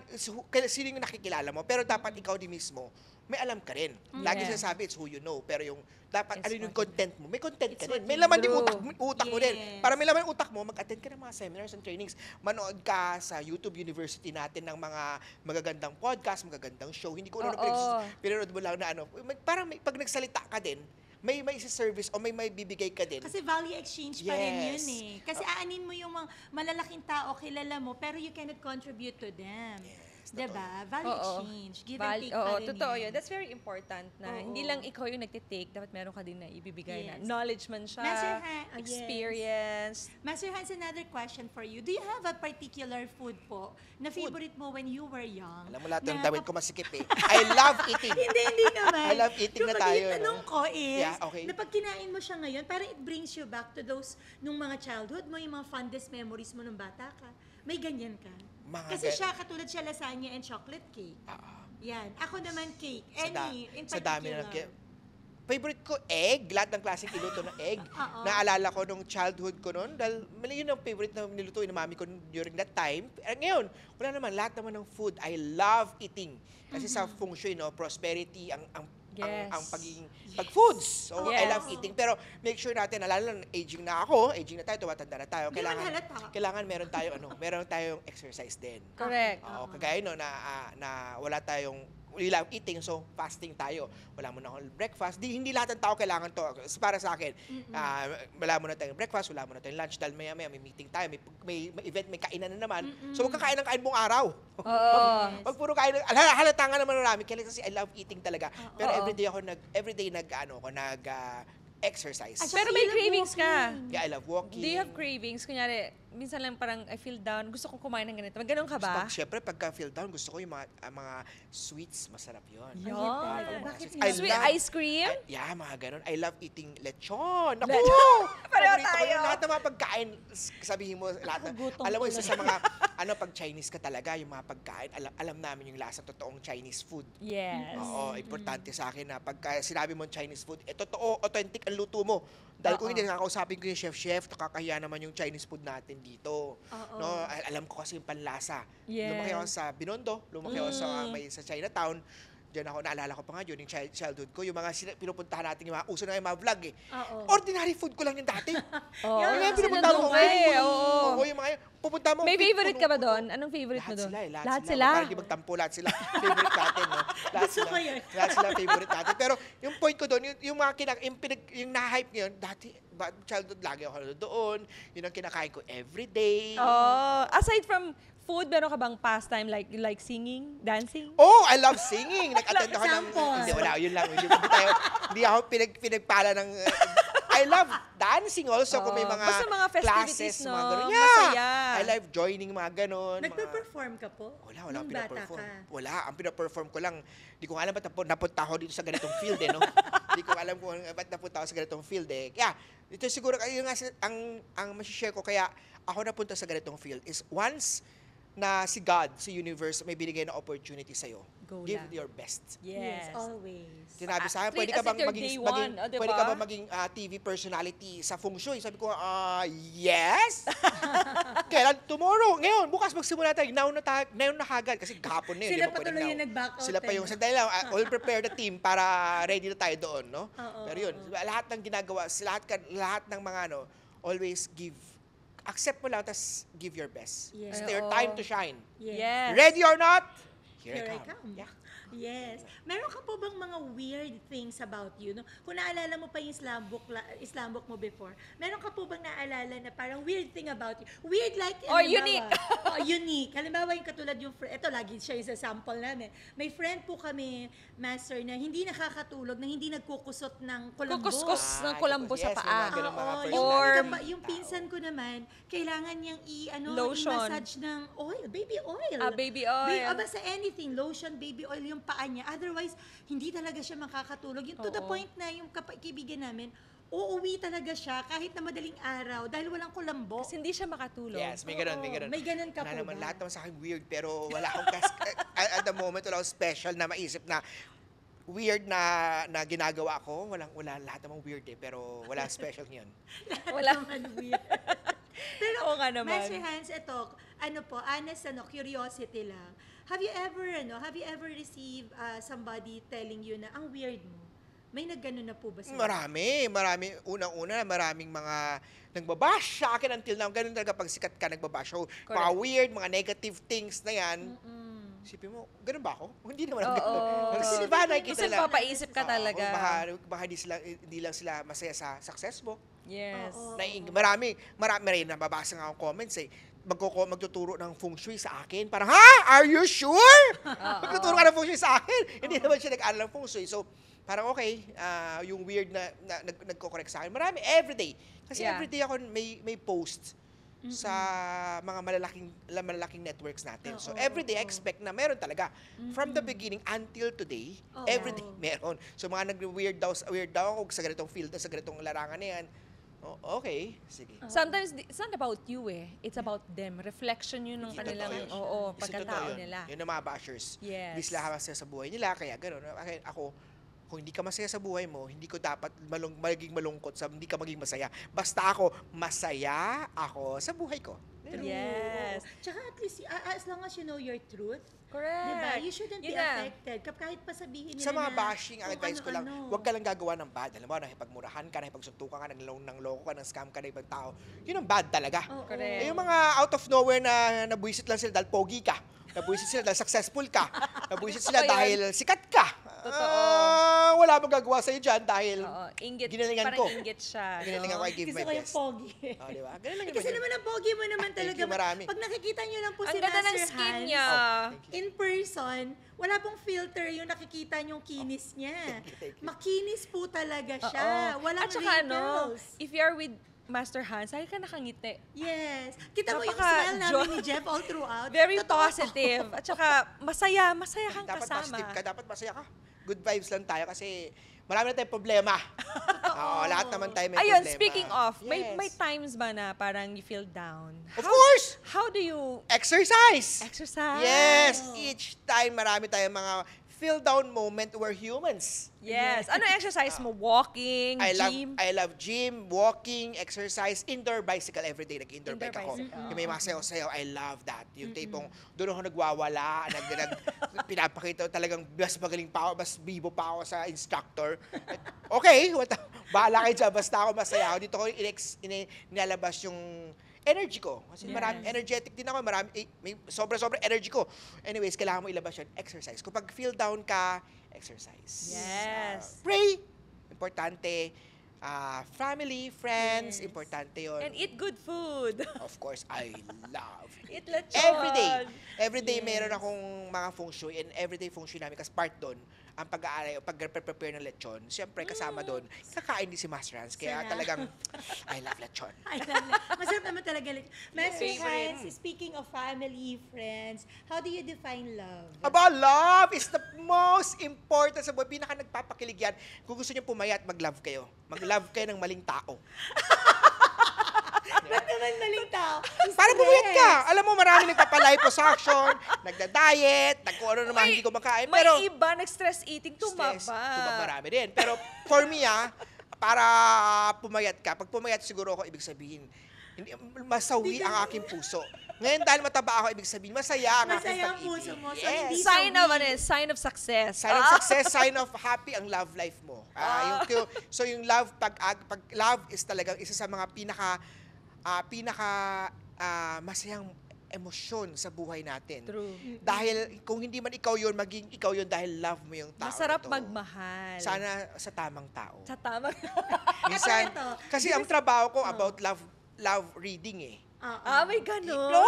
sino yung nakikilala mo, pero dapat ikaw din mismo, may alam ka rin. Lagi
Yeah.
sinasabi, it's who you know. Pero yung, dapat,
It's
ano yung
what
content mo? May content ka
It's
din.
what
May
you
laman yung
do.
utak mo din.
Yes.
Para may laman yung utak mo, mag-attend ka ng mga seminars and trainings. Manood ka sa YouTube University natin ng mga magagandang podcast, magagandang show. Hindi ko
Oo.
pinanood mo lang na ano. Parang pag nagsalita ka din, may service o may bibigay ka din.
Kasi value exchange pa rin yun
Yes.
eh. Kasi aanin mo yung mga malalaking tao, kilala mo, pero you cannot contribute to them.
Yes,
Diba? Value exchange. Give and
Val-
take pa
oo,
rin
totoo
yan.
yun. That's very important na
Oo.
hindi lang ikaw yung nagtitake, dapat meron ka din na ibibigay na
Yes.
knowledge man siya,
Master Han- yes.
experience.
Master Hans, another question for you. Do you have a particular food po na favorite mo when you were young?
Alam mo lahat ng
Na
damit ko masikip eh. I love eating.
Hindi naman.
I love eating na
Kumbaga,
tayo,
yung tanong
no?
ko is,
Yeah, okay.
na pag kinain mo siya ngayon, parang it brings you back to those, nung mga childhood mo, yung mga fondest memories mo nung bata ka. May ganyan ka.
Mga
Kasi
gan-
siya, katulad siya lasagna and chocolate cake. Yan. Ako naman cake. Any, in
sa
particular.
dami ng favorite ko, egg. Lahat ng klaseng iluto ng egg.
Oo.
Naalala ko nung childhood ko noon. Dahil mali yun ang favorite na niluto ng mami ko during that time. Ngayon, wala naman. Lahat naman ng food. I love eating. Kasi sa feng shui, no, prosperity,
Yes.
ang pagiging pag-foods. So, I
Yes.
love eating. Pero make sure natin, lalo na aging na ako, aging na tayo, tumatanda na tayo.
Di man halata.
Kailangan meron tayong exercise din.
Correct.
Oo, kagaya no na wala tayong we love eating, so fasting tayo. Wala mo na akong breakfast. Hindi lahat ng tao kailangan to. Para sa akin, wala mo na tayong breakfast, wala mo na tayong lunch, dahil maya may meeting tayo, may event, may kainan na naman. So, huwag kang kain ng kain buong araw.
Oo.
Wag puro kain. Halata nga naman namin. Kasi I love eating talaga. Pero
Oo.
everyday exercise.
At
Pero
saka
may
you love
cravings ka.
walking.
Yeah, I love walking.
Do you have cravings? Kunyari, minsan lang parang I feel down, gusto kong kumain ng ganito. Ganun ka ba?
Siyempre, pagka feel down, gusto ko yung mga sweets, masarap yun.
Yun.
talaga.
Mga
Bakit
sweets.
nga?
I
Sweet
love-
ice cream?
Yeah, mga ganun. I love eating lechon. Naku!
Lechon. Pareho
Paborito ko
tayo.
yun. Lahat ng mga pagkain, sabihin mo, lahat ng,
Nagugutom
alam mo,
tuloy.
isa sa mga, pag Chinese ka talaga, yung mga pagkain, alam namin yung lasa totoong Chinese food.
Yes.
Oo, importante sa akin na pagka sinabi mo Chinese food, totoo, authentic ang luto mo. Dahil kung hindi, nakakausapin ko yung chef, nakakahiya naman yung Chinese food natin dito.
Oo.
No, alam ko kasi yung panlasa.
Yes.
Lumaki ako sa Binondo, lumaki ako sa Chinatown. Diyan ako, naalala ko pa nga yun, yung childhood ko, yung mga pinupuntahan natin, yung mga uso na yung mga vlog eh.
Oo.
Ordinary food ko lang yung dati.
Oo.
Yung
Yung
kasi
pinupuntahan
nandun
mo,
ka eh, oo.
Oo, yung mga, pupunta mo.
May favorite ka ba
puno-puno.
doon? Anong favorite mo
Lahat
doon?
sila eh,
Lahat sila?
Parang di magtampo, lahat sila. Favorite natin, no? Lahat
Gusto
sila,
ko yun.
Lahat sila favorite natin. Pero yung point ko doon, yung mga yung na-hype ngayon, dati, childhood, lagi ako doon. Yun ang kinakain ko everyday.
Oh, aside from food, meron ka bang pastime like you like singing, dancing?
Oh, I love singing. Nag-attend ako ng...
Example.
Hindi, wala. Yun lang. Hindi ako pinagpala ng... I love dancing also kung may mga
Basta mga festivities,
classes,
no?
mga ganun.
Masaya.
I love joining mga ganun.
Nagpe-perform ka po?
Wala
Nung
akong
bata
pinaperform.
ka?
Wala, ang pinaperform ko lang, di ko alam ba't napunta ako dito sa ganitong field eh, no? Di ko alam kung ba't napunta ako sa ganitong field eh. Kaya, ito siguro, yung ang masishare ko, kaya ako napunta sa ganitong field is once na si God, si universe, may binigay na opportunity sa'yo.
Go
Give
lang.
your best.
Yes.
always.
Sinabi sa akin,
Treat
pwede ka
as
bang
if you're
maging,
day one, oh, diba?
pwede ka bang maging TV personality sa feng shui? Sabi ko, yes. Kailan? Tomorrow. Ngayon, bukas magsimula tayo. Ngayon na kagad. Kasi kahapon na yun.
Sila
di ba
pa
pwedeng
tuloy
now?
yung nag-back out
Sila pa
eh,
yung,
no?
sandali lang, we'll prepare the team para ready na tayo doon, no?
Oo.
Pero yun, lahat ng ginagawa, lahat ng mga always give. Accept mo lang, tas give your best.
Yes.
It's their
Oo.
time to shine.
Yes.
Ready or not?
Here I come.
Yeah.
Yes. Meron ka po bang mga weird things about you? No? Kung naalala mo pa yung Islam book mo before, meron ka po bang naalala na parang weird thing about you? Weird like,
Or
halimbawa,
unique.
Unique. Halimbawa yung katulad yung friend, ito lagi siya yung sa sample namin. May friend po kami, master, na hindi nakakatulog, na hindi nagkukusot ng kulambo.
Kukuskus ng kulambo sa
Yes, may
paa.
mga ganun mga
Oo,
personality.
yung pinsan ko naman, kailangan niyang
Lotion.
i-massage ng oil, baby oil.
Baby oil.
Basta anything, lotion, baby oil, yung paa niya. Otherwise, hindi talaga siya makakatulog. Yung to the
Oo.
point na yung kaibigan namin, uuwi talaga siya kahit na madaling araw dahil walang kulambo.
Kasi hindi siya makatulog.
Yes, may ganun, may
Oo,
ganun.
may ganun ka
Wala
po
naman,
ba?
lahat naman sa akin weird, pero wala akong at the moment, wala akong special na maisip na weird na ginagawa ko. Wala lahat namang weird pero wala special yun.
Wala.
Naman weird. Pero,
Oo nga naman.
Master Hans, ito, honest, curiosity lang. Have you ever received somebody telling you na ang weird mo? May naggano na po ba sa'yo?
Marami. Unang-una, maraming mga nagbabash sa akin until now. Ganun talaga pag sikat ka, nagbabash. So, mga
Correct.
weird, mga negative things na yan. Isipin mo, ganun ba ako? Hindi naman ako
Oo.
ganun. Kasi di ba nakikita
Minsan
nila?
papaisip ka talaga.
Baka hindi lang sila masaya sa success mo.
Yes.
Oo.
Marami rin nababasa nga akong comments magtuturo ng feng shui sa akin. Parang, ha? Are you sure? Magtuturo ka ng feng shui sa akin? Hindi naman siya nag-aaral ng feng shui. So, parang okay, yung weird na nagko-correct sa akin. Marami, everyday. Kasi
Yeah.
everyday ako may post sa mga malalaking networks natin. So, everyday expect na meron talaga. From the beginning until today,
Oo.
everyday meron. So, mga weird daw ako sa ganitong field, sa ganitong larangan na yan. Oh, okay, sige.
Sometimes, it's not about you eh. It's about them. Reflection yun ng
Hindi
kanilang,
totoo yun.
oo,
Kasi
pagkatao
totoo yun.
nila.
Yun ang mga bashers.
Yes.
Hindi sila masaya sa buhay nila, kaya gano'n. Ako, kung hindi ka masaya sa buhay mo, hindi ko dapat maging malungkot hindi ka maging masaya. Basta ako, masaya ako sa buhay ko.
Yes.
Tsaka at least, as long as you know your truth,
Correct.
diba? You shouldn't be
Yun na.
affected. Kahit pa sabihin nila
Sa mga
na
bashing, ang
kung
advice ko lang,
ano-ano.
huwag ka lang gagawa ng bad. Alam mo, nakipagmurahan ka, nakipagsuntukan ka, nang loko ka, nang scam ka ng ibang tao. Yun ang bad talaga.
Oo.
Correct.
Eh, yung mga out of nowhere na nabuisit lang sila dahil pogi ka. Nabuisit sila dahil successful ka. Nabuisit sila
Totoo
dahil sikat ka.
Totoo.
Wala magagawa sa'yo dyan dahil
Oo, inggit.
ginalingan
Parang
ko.
inggit siya.
Ginalingan ko, I give
Gusto
my
ko yung
best.
pogi.
Oh, di ba? Ganun lang
Kasi naman ang pogi mo naman
Thank
talaga.
you, marami.
Pag nakikita nyo lang po
Ang
si
ganda ng
Master
skin
Hans,
niya.
Thank you.
in person, wala pong filter yung nakikita yung kinis niya.
Thank you.
Makinis po talaga siya.
Oo.
Walang
At saka
wrinkles.
if you're with Master Hans, ay ka nakangiti.
Yes. Kita mo yung
Napaka-
smile namin ni Jeff all throughout.
Very
Totoo.
positive. At saka masaya kang
Dapat
kasama.
positive ka, dapat masaya ka. Good vibes lang tayo kasi marami na tayong problema. Oo, lahat naman tayo may
Ayun,
problema.
speaking of,
Yes.
may times ba na parang you feel down?
Of course!
How do you
Exercise!
exercise?
Yes! Each time marami tayong mga feel down moment, we're humans.
Yes. Ano exercise mo? Walking, gym?
I love gym, walking, exercise, indoor bicycle every day. Nag-indoor
Indoor
bike ako.
bicycle.
Yung may mga sayaw-sayaw, I love that. Yung tipong doon ako nagwawala, pinapakita talagang mas magaling pa ako, mas bibo pa ako sa instructor. Okay, bahala kayo dyan, basta ako masaya ako. Dito ko nilalabas yung energy ko. Kasi marami, energetic din ako. May sobra-sobra energy ko. Anyways, kailangan mo ilabas yun. Exercise. Kapag feel down ka, exercise.
Yes.
Pray. Importante. Family, friends, importante yun.
And eat good food.
Of course, I love
Eat lechon.
Everyday meron akong mga feng shui and everyday feng shui namin kasi part doon ang pag-aaral, pag-prepare ng lechon. Siyempre kasama doon, kakain din si Master Hans. Kaya
Sarap.
talagang, I love lechon.
Ay, masarap naman talaga. Master
Favorite.
Hans, speaking of family, friends, how do you define love?
Aba, love is the most important sa buhay. Pinaka nagpapakilig yan. Kung gusto niyo pumayat, mag-love kayo. Mag-love kayo ng maling tao.
Ba't naman maling tao?
Para pumayat ka. Alam mo, marami nagpapaliposuction, nagda-diet, kung ano naman hindi ko makain.
May
Pero,
iba nag-stress eating, tumaba.
marami din. Pero for me, para pumayat ka, pag pumayat siguro ako, ibig sabihin, masawi ang aking puso. Ngayon, dahil mataba ako, ibig sabihin, masaya ang aking
Masaya ang
pag-ibig.
puso mo. So,
Yes.
hindi
Sign of success.
Sign of success, sign of happy ang love life mo. So yung love, pag love is talagang isa sa mga pinaka masayang emosyon sa buhay natin.
True.
Dahil kung hindi man ikaw yun, maging ikaw yun dahil love mo yung tao
Masarap
na to.
magmahal.
Sana sa tamang tao.
Sa tama.
Minsan,
Ito,
kasi ang trabaho ko about love reading eh.
May ganun.
No,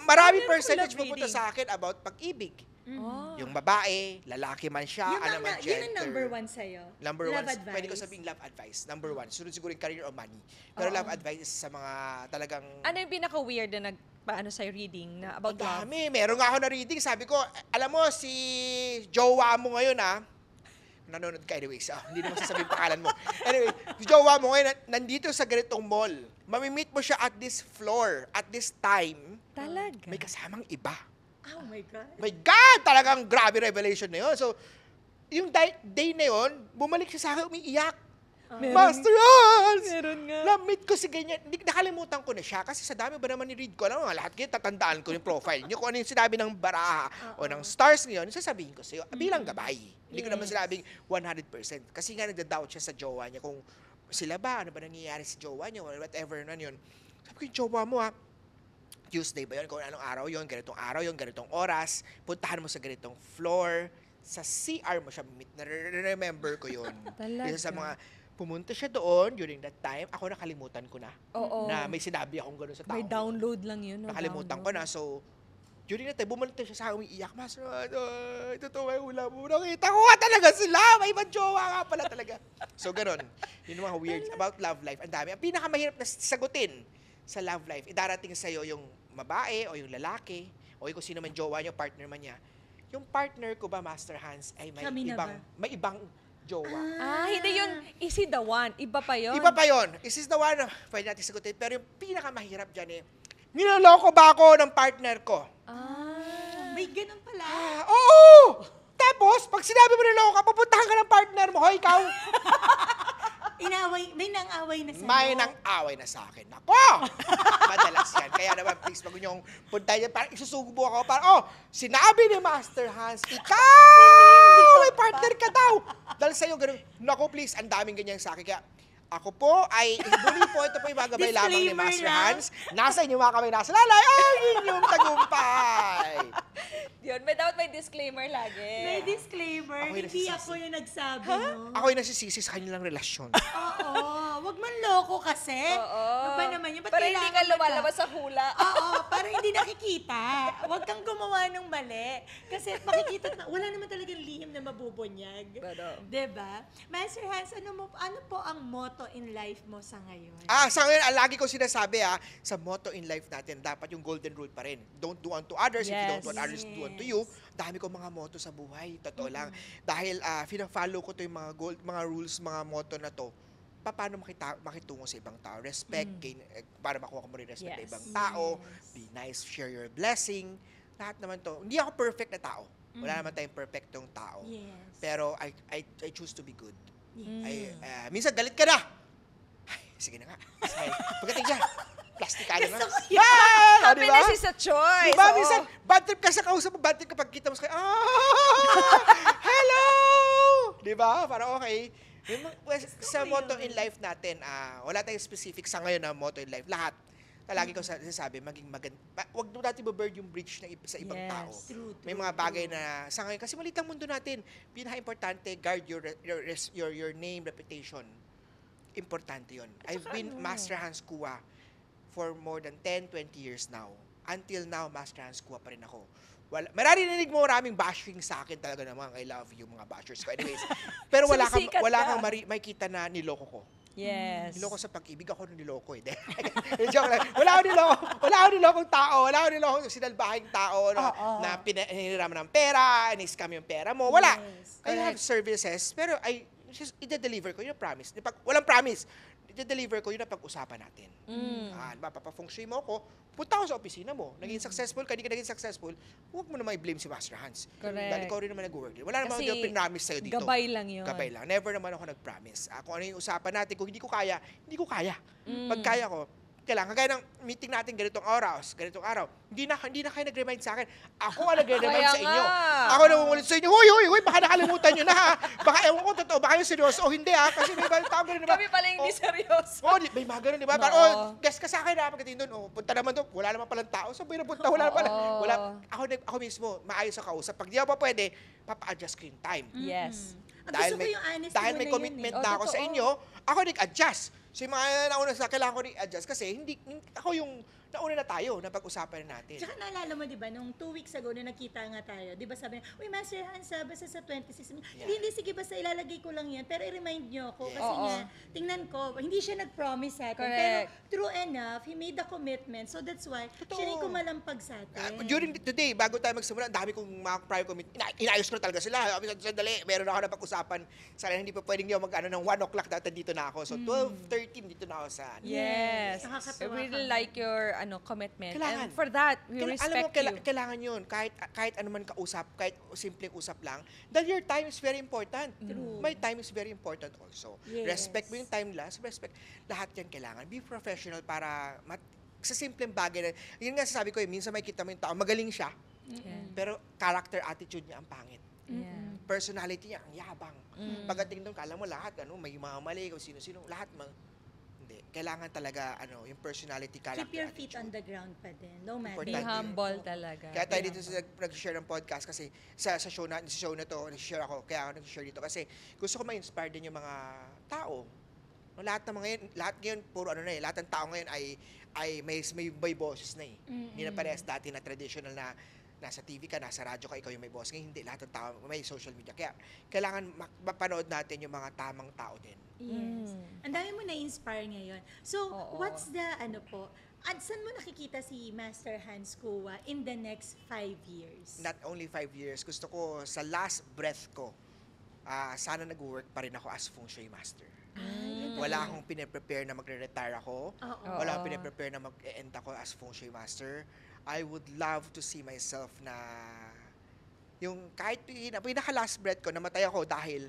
maraming
meron
percentage
love
pupunta
reading.
sa akin about pag-ibig.
Oh.
Yung babae, lalaki man siya, ano man
yun ang
gender.
number one sa'yo.
Number
Love
one,
advice.
pwede ko sabing love advice. Number one. Sunod siguro yung career or money. Pero love advice is sa mga talagang...
Ano yung pinaka-weird na nagpaano sa reading na about
Ang
love?
dami. Meron nga ako na reading. Sabi ko, alam mo, si jowa mo ngayon, nanonood ka anyways. Hindi naman sasabihin pangalan mo. Anyway, si jowa mo ngayon, nandito sa ganitong mall. Mamimit mo siya at this floor, at this time.
Talaga?
May kasamang iba.
Oh my God.
My God! Talagang grabe revelation na yun. So, yung day na yun, bumalik siya sa akin, umiiyak. Master Hans!
Meron nga.
Na-meet ko si ganyan. Nakalimutan ko na siya kasi sa dami ba naman ni-read ko, alam mo, lahat kayo tatandaan ko yung profile niyo. Kung ano yung sinabi ng baraha o ng stars ngayon, sasabihin ko sa'yo, bilang gabay. Hindi ko naman sinabing 100%. Kasi nga nagda-doubt siya sa jowa niya kung sila ba, ano ba nangyayari sa jowa niya, or whatever na yun. Sabi ko, yung jowa mo Tuesday ba yun? Kung anong araw yun, ganitong oras, puntahan mo sa ganitong floor, sa CR mo siya meet. Na-remember ko yun.
Talaga?
Isa sa mga, pumunta siya doon during that time, ako nakalimutan ko na.
Oo.
Na may sinabi akong gano'n sa tao.
May download lang yun. No?
Nakalimutan ko na. So, during that time, bumalik siya sa akin, umiiyak. Master, totoo may hula mo. Nakita ko talaga sila. May ibang jowa nga pala talaga. So, gano'n. Yun yung mga weird about love life. Ang dami. Ang pinakamahirap na sagutin sa love life, idarating sa'yo yung babae o yung lalaki o yung kung sino man jowa niya, partner man niya. Yung partner ko ba, Master Hans, ay
Kami na ba?
may ibang jowa.
Hindi yun. Is he the one? Iba pa yun?
Iba pa yun. Is this the one? Pwede natin sagutin. Pero yung pinakamahirap dyan niloloko ba ako ng partner ko?
May ganun pala.
Oo! Tapos, pag sinabi mo niloloko ka, pupuntahan ka ng partner mo. Hoy, ikaw!
May nang-away na sa'yo.
May nang away na sa akin. Nako! Madalas yan. Kaya naman, please, wag niyong puntahan yan. Parang isusubo ako. Parang, sinabi ni Master Hans, ikaw! May partner ka daw! Dahil sa'yo, ganun. Nako, please, ang daming ganyan sa akin. Kaya, ako po ay, ibuli po, ito po yung mga gabay lamang ni
Disclaimer
Master
lang.
Hans. Nasa inyo mga kamay nasa lalay, ay inyong tagumpay!
Yun, dapat may disclaimer lagi.
May disclaimer,
Ako yung
hindi
nasisisi.
ako yung nagsabi, no?
Ako yung nasisisi sa kanilang relasyon.
Oo, wag man loko kasi.
Oo.
Ano ba naman yun? Ba't
Para hindi
kailangan
ka
magka-
lumalabas sa hula.
Oo, para hindi nakikita. Huwag kang gumawa ng mali. Kasi makikita, wala naman talagang lihim na mabubunyag.
Pero,
Diba? Master Hans, ano po ang motto in life mo sa ngayon?
Sa ngayon, lagi ko sinasabi sa motto in life natin, dapat yung golden rule pa rin. Don't do unto others if you don't want others to do unto you. Dami ko mga motto sa buhay, totoo lang. Dahil fina-follow ko to yung mga rules, mga motto na to. Paano makitungo sa ibang tao? Respect, para makuha mo rin respect sa
Yes.
ibang tao. Be nice, share your blessing. Lahat naman to. Hindi ako perfect na tao. Wala naman tayong perfectong tao.
Yes.
Pero I choose to be good.
Yes.
Minsan galit ka na. Ay, sige na nga. Smile. Pagdating siya, plastic ka na.
Gusto ko
Diba?
happiness is a choice.
Diba?
Oo.
Minsan, bad trip ka sa kausap mo, bad trip kapag kita mo sa kanya, hello! Diba? Parang okay. Sa motto in life natin, wala tayong specific sa ngayon na motto in life. Lahat. Lagi ko sasabi, maging maganda. Huwag natin ba-burn yung bridge sa ibang
Yes.
tao.
True,
May mga bagay na sa ngayon, kasi maliit ang mundo natin. Pinaka-importante, guard your name, reputation. Importante yun. I've been Master Hans Kua for more than 10, 20 years now. Until now, Master Hans Kua pa rin ako. Maririnig mo maraming bashing sa akin talaga naman. I love you, mga bashers ko. Anyways, pero wala
Sumisikat
kang
ka.
makita na niloko ko.
Yes.
Niloko sa pag-ibig, ako nung niloko eh. Joke lang. Wala akong nilokong tao. Wala akong nilokong sinalbahing tao na pinahiraman ng pera, ni-scam yung pera mo. Wala.
Yes.
I have services, pero i-deliver ko, yun ang promise. Walang promise. I-deliver ko, yun ang pag-usapan natin. Mapapafeng shui mo ako, punta ako sa opisina mo. Naging successful ka, hindi ka naging successful, huwag mo naman i-blame si Master Hans.
Correct.
Dahil ikaw rin naman nag-work din. Wala naman
Kasi
ako pinramise sa'yo dito.
gabay lang yun.
Gabay lang. Never naman ako nag-promise. Kung ano yung usapan natin, kung hindi ko kaya, hindi ko kaya. Pag kaya ko, kailangan, kagaya ng meeting natin ganitong araw, hindi na kayo nag-remind sa akin. Ako ang nag-remind
Kaya
sa inyo.
nga.
Ako nangungulit sa inyo, huy, baka nakalimutan nyo na ha. Baka ewan ko, totoo, baka yung seryoso o hindi ha. Kasi may ibang tao ganun, diba?
Kami pala yung hindi seryoso.
May mga ganun, diba? Parang, guess ka sa akin ha, pagdating doon, punta naman doon, wala naman palang tao. Sabi na punta, wala naman. Ako mismo, maayos sa kausap. Pag di ako pa pwede, papa-adjust ko yung time.
Yes.
Ang gusto ko yung honesty
dahil
mo
may
na
commitment
yun eh.
na ako sa
Totoo.
inyo, ako nag-adjust. So yung mga nauna sa kailangan ko rin-adjust kasi ako yung nauna na tayo na pag-usapan na natin.
Tsaka naalala mo, di ba, nung 2 weeks ago na nakita nga tayo, di ba sabi niya, uy, Master Hans, basta sa 26, hindi, sige, basta ilalagay ko lang yan, pero i-remind niyo ako, kasi
Oo.
nga, tingnan ko, hindi siya nag-promise sa atin,
Correct.
pero true enough, he made the commitment, so that's why, siya rin kumalampag sa atin.
During today, bago tayo magsimula, ang dami kong mga prior commitment. Inayos ko na talaga sila. Sandali, meron ako na pag-usapan. Sana hindi pa pwedeng ng 1 o'clock dati dito na ako. So 12:13 dito na ako sa
Yes. I
Nakakatuwa
really
ka.
like your commitment.
Kailangan.
And for that, we
alam
respect
mo, kailangan yun. Kahit ano man kausap, kahit simpleng usap lang, dahil your time is very important.
True.
My time is very important also.
Yes.
Respect mo yung time nila, respect. Lahat yan kailangan. Be professional para sa simpleng bagay na, yun nga sasabi ko, minsan may kita mo yung tao, magaling siya, pero character attitude niya ang pangit.
Yeah.
Personality niya ang yabang. Pagdating doon, kala mo lahat, may mga mali, kung sino-sino, lahat hindi. Kailangan talaga, yung personality, character
Keep your feet
attitude.
on the ground pa din, no matter.
Be
Importante.
humble talaga.
Kaya tayo dito nag-share ng podcast kasi sa show na to, nag-share ako. Kaya ako nag-share dito kasi gusto ko ma-inspire din yung mga tao. No, lahat ngayon, puro lahat ng tao ngayon ay may boses na eh. Hindi na parehas dati na traditional na nasa TV ka, nasa radyo ka, ikaw yung may boss. Ngayon, hindi. Lahat ng tao may social media. Kaya, kailangan mapanood natin yung mga tamang tao din.
Yes. Ang dami mo na-inspire ngayon. So,
Oo.
what's the, saan mo nakikita si Master Hans Kua in the next 5 years?
Not only 5 years, gusto ko sa last breath ko, sana nag-work pa rin ako as Feng Shui Master. Wala akong pinaprepare na magre-retire ako.
Oo.
Wala akong pinaprepare na mag-end ako as Feng Shui Master. I would love to see myself na yung kahit pinaka-last breath ko, namatay ako dahil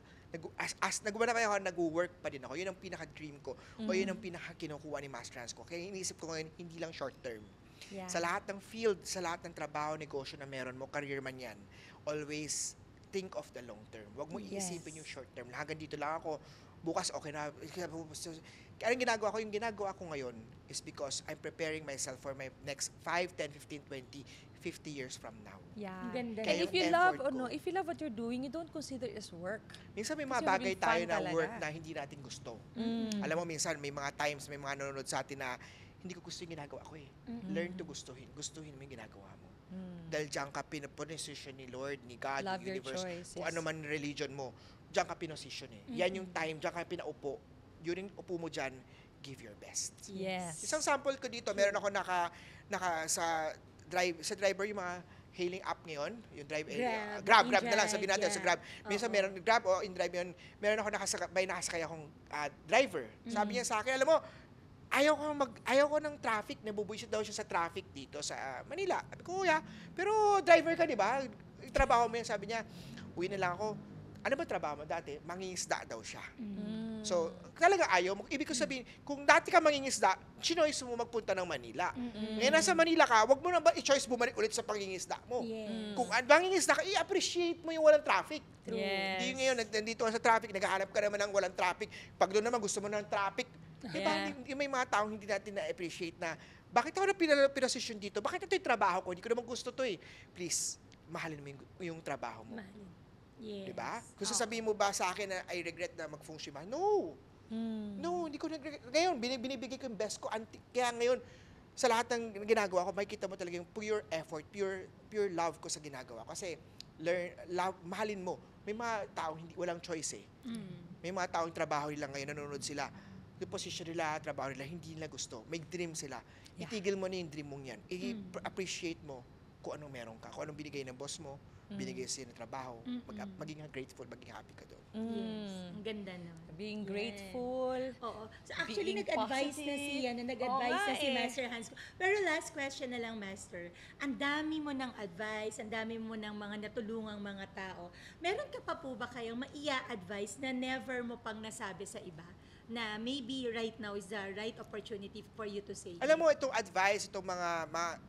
nag-work pa din ako. Yun ang pinaka-dream ko. O yun ang pinaka-kinukuha ni Master Hans ko. Kaya iniisip ko ngayon, hindi lang short term.
Yeah.
Sa lahat ng field, sa lahat ng trabaho, negosyo na meron mo, career man yan, always think of the long term. Huwag mo iisipin yung short term. Hanggang dito lang ako, bukas okay na. Kaya yung ginagawa ko ngayon is because I'm preparing myself for my next 5, 10, 15, 20, 50 years from now.
Yeah.
Ang ganda.
And
Kaya
if
yung
you love
effort ko.
if you love what you're doing, you don't consider it as work.
Minsan may mga
Kasi
bagay
having fun
tayo na
talaga.
work na hindi natin gusto. Alam mo, minsan may mga times, may mga nanonood sa atin na hindi ko gusto yung ginagawa ko eh. Learn to gustuhin. Gustuhin mo yung ginagawa mo. Dahil diyan ka pinosisyon ni Lord, ni God,
Love
ni
your
universe,
choice,
kung
yes.
ano man religion mo, diyan ka pinosisyon eh. Yan yung time, diyan ka pinaupo. During upo mo diyan, give your best.
Yes.
Isang sample ko dito, meron ako naka sa driver yung mga hailing app ngayon, yung Grab na lang, sabihin natin sa Grab. Minsan meron Grab o in drive yun, meron ako nakasakay akong driver. Sabi niya sa akin, alam mo, ayaw ko ng traffic, nabubuisit daw siya sa traffic dito sa Manila. Sabi ko, kuya, pero driver ka, di ba? Trabaho mo yan, sabi niya, uwi na lang ako. Ano ba trabaho mo dati? Mangingisda daw siya. So, talaga ayaw mo. Ibig ko sabihin, kung dati ka mangingisda, chinoise mo magpunta ng Manila. Ngayon nasa Manila ka, wag mo na ba i-choice bumalik ulit sa pangingisda mo?
Yes.
Kung mangingisda ka, i-appreciate mo yung walang traffic.
Yes.
Hindi ngayon, nandito ka sa traffic, naghahanap ka naman ng walang traffic. Pag doon naman gusto mo ng traffic,
Yeah.
may mga taong hindi natin na-appreciate na, bakit ako na pinasisyon dito? Bakit ito yung trabaho ko? Hindi ko naman gusto to eh. Please, mahalin mo yung trabaho mo.
Mahalin. Yes.
Diba? Kung sasabihin mo ba sa akin na I regret na mag-feng shui man? No! No, hindi ko nag-regret. Ngayon, binibigay ko yung best ko. Kaya ngayon, sa lahat ng ginagawa ko, makikita mo talaga yung pure effort, pure love ko sa ginagawa. Kasi, mahalin mo. May mga taong walang choice eh. May mga taong trabaho nila ngayon, nanonood sila. Yung position nila, trabaho nila, hindi nila gusto. May dream sila. Itigil mo na yung dream mong yan. I-appreciate mo kung anong meron ka, kung anong binigay ng boss mo, binigay sa'yo ng trabaho, maging grateful, maging happy ka doon.
Yes. Ang ganda naman.
Being
Yes.
grateful.
Oo. So actually,
Being
nag-advise na
positive.
si, nag-advise
Oo
na
nga
si
eh.
Master Hans. Pero last question na lang, Master. Ang dami mo ng advice, ang dami mo ng mga natulungang mga tao. Meron ka pa po ba kayong maia-advise na never mo pang nasabi sa iba? Na maybe right now is the right opportunity for you to say.
Alam mo, itong advice, itong mga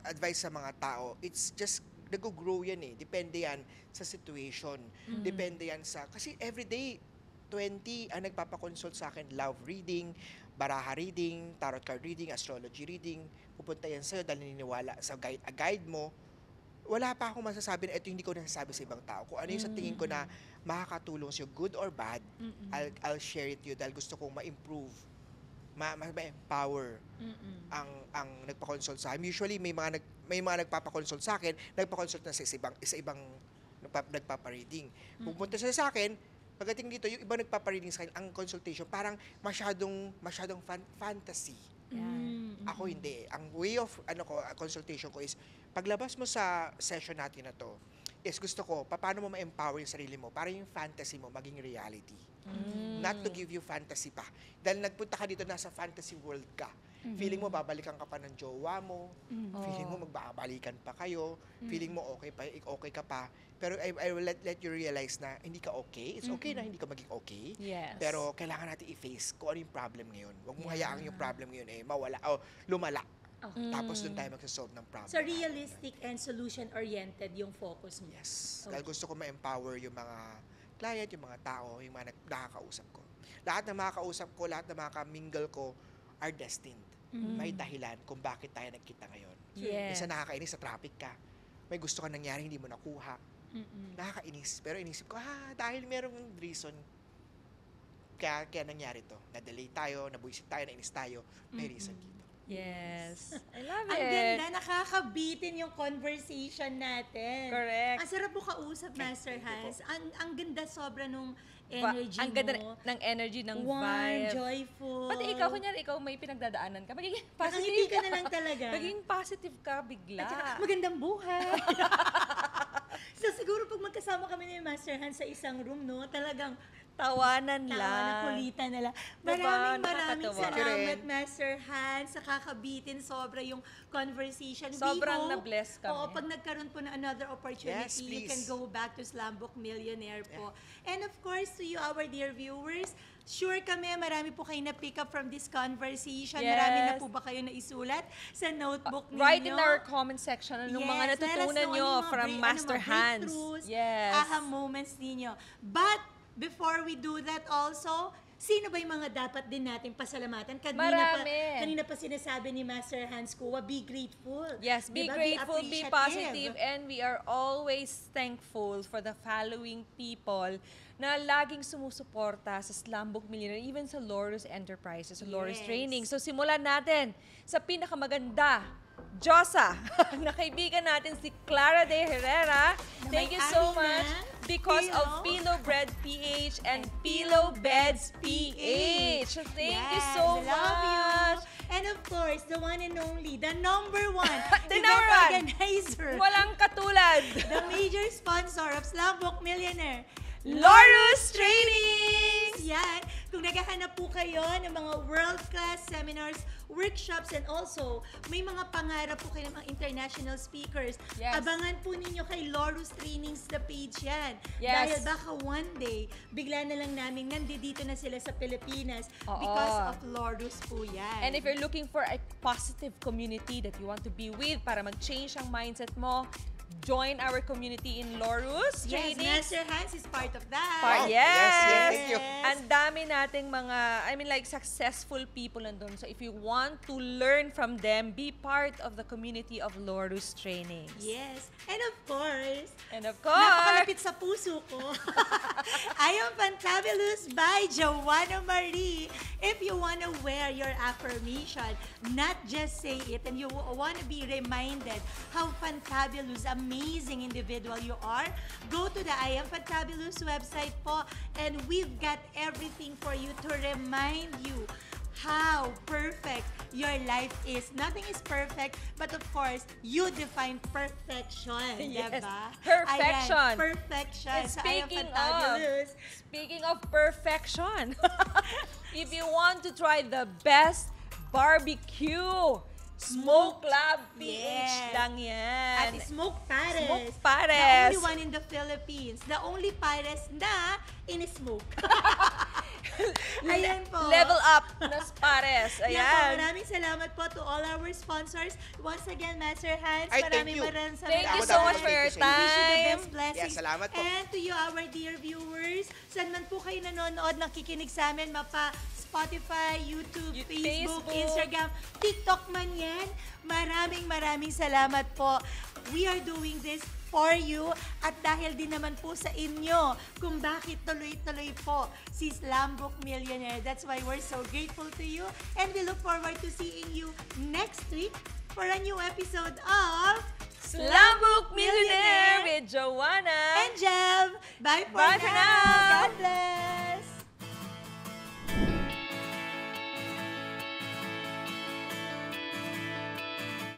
advice sa mga tao, it's just nag-grow yan eh. Depende yan sa situation. Depende yan sa, kasi everyday, 20 ang nagpapakonsult sa akin, love reading, baraha reading, tarot card reading, astrology reading. Pupunta yan sa'yo dahil naniniwala sa guide mo. Wala pa akong masasabi na ito hindi ko nasasabi sa ibang tao. Kung ano yung sa tingin ko na makakatulong sa'yo, good or bad, I'll share it to you dahil gusto kong ma-improve, ma-empower ang nagpa-consult sa akin. Usually, may mga nagpapa-consult sa akin, nagpa-consult na sa ibang nagpapa-reading. Pupunta sila sa akin, pagdating dito, yung iba nagpapa-reading sa akin, ang consultation, parang masyadong fantasy. Ako hindi. Ang way of consultation ko is, paglabas mo sa session natin na to, is gusto ko, paano mo ma-empower yung sarili mo para yung fantasy mo maging reality. Not to give you fantasy pa. Dahil nagpunta ka dito, nasa fantasy world ka. Feeling mo, babalikan ka pa ng jowa mo. Feeling mo, magbabalikan pa kayo. Feeling mo, okay ka pa. Pero I will let you realize na hindi ka okay. It's okay na hindi ka maging okay.
Yes.
Pero kailangan natin i-face kung ano yung problem ngayon. Huwag mo hayaang yung problem ngayon mawala o lumala. Tapos doon tayo magsasolve ng problem.
So realistic and solution-oriented yung focus mo.
Yes. Dahil gusto ko ma-empower yung mga client, yung mga tao, yung mga nakakausap ko. Lahat ng makakausap ko, lahat ng makamingle ko are destined. May dahilan kung bakit tayo nagkita ngayon.
Yes.
Minsan nakakainis sa traffic ka. May gusto ka nangyari, hindi mo nakuha. Nakakainis. Pero inisip ko, dahil merong reason kaya nangyari to. Na-delay tayo, nabuisit tayo, nainis tayo. May reason dito.
Yes. I love
Ang
it.
ganda, nakakabitin yung conversation natin.
Correct.
Ang sarap mo kausap, Master
thank you
Hans. Ang ganda sobra nung
Va-
energy
ang ganda
mo.
ng energy, ng
Warm,
vibe.
joyful.
Pati ikaw, kunyari, ikaw may pinagdadaanan ka. Magiging
Nakangiti
positive
ka na lang talaga.
Magiging positive ka bigla.
At saka, magandang buhay. So siguro pag magkasama kami ni Master Hans sa isang room, no, talagang
Tawanan
tawa na
lang.
kulitan na lang.
Diba?
Maraming
Nakakatawa.
salamat, Master Hans. Sa kakabitin, sobra yung conversation.
Sobrang
We hope,
na-bless kami.
Oo, pag nagkaroon po ng another opportunity,
Yes,
you can
please.
go back to Slumbook Millionaire po. And of course, to you, our dear viewers, sure kami, marami po kayo na-pick up from this conversation.
Yes.
Marami na po ba kayo naisulat sa notebook ninyo?
Write in our comment section anong mga
Yes, let us
natutunan
know
nyo
ano yung mga
from Master
mga
Hans.
breakthroughs,
Yes.
aha moments ninyo. But, before we do that also, sino ba yung mga dapat din natin pasalamatan?
Marami.
Kanina pa sinasabi ni Master Hans Kua, be grateful.
Yes, be
Diba?
grateful, be
appreciative.
positive, and we are always thankful for the following people na laging sumusuporta sa Slumbook Millionaire, even sa Lorus Enterprises, sa Lorus
Yes.
Training. So simulan natin sa pinakamaganda, Josa, na kaibigan natin si Clara de Herrera. Thank you so
may-ari
much
ng
because of
Pillow.
Pillow Bread PH and Pillow Beds PH. Thank you so
Yes, love you.
much.
And of course, the one and only, the number one,
The
event
number one.
organizer,
Walang katulad.
the major sponsor of Slumbook Millionaire,
Lorus Trainings!
Yan. Kung naghahanap po kayo ng mga world-class seminars, workshops, and also may mga pangarap po kayo ng mga international speakers,
Yes.
abangan po ninyo kay Lorus Trainings the page yan.
Yes.
Dahil baka one day, bigla na lang namin nandito na sila sa Pilipinas
Oo.
because of Lorus po yan.
And if you're looking for a positive community that you want to be with para mag-change ang mindset mo, join our community in Lorus
yes,
Trainings.
Master Hans is part of that.
Part,
Oh,
yes!
yes, thank you.
Ang dami nating mga, successful people nandun. So if you want to learn from them, be part of the community of Lorus Trainings.
Yes. And of course,
And of course,
napakalapit sa puso ko. I am Fantabulous by Joanna Marie. If you want to wear your affirmation, not just say it, and you want to be reminded how fantabulous, amazing individual you are, go to the I Am Fantabulous website po, and we've got everything for you to remind you how perfect your life is. Nothing is perfect, but of course, you define perfection.
Yes,
Diba?
perfection.
Ayan, perfection.
And
So, I am
speaking
fantabulous.
Speaking of perfection, if you want to try the best barbecue, Smoke Lab PH
Yes.
lang yan.
At Smoke Pares.
Smoke Pares.
The only one in the Philippines. The only Pares na in-smoke. Ayan po.
Level up na Pares.
Yan po,
Ayan.
maraming salamat po to all our sponsors. Once again, Master Hans,
Ay, thank
maraming
you.
maraming
Thank you
Ako
so
dapat
much for
thank
your
you sa inyo.
We wish you the
time.
best blessings.
Yeah, salamat po.
And to you, our dear viewers, saan man po kayo nanonood, nakikinig sa amin, mapa Spotify, YouTube, Facebook,
Facebook.
Instagram, TikTok man yan. Maraming salamat po. We are doing this for you at dahil din naman po sa inyo kung bakit tuloy-tuloy po si Slambook Millionaire. That's why we're so grateful to you and we look forward to seeing you next week for a new episode of
Slambook Millionaire with Joanna.
and Jeff. Bye for
Bye
now.
for now.
God bless.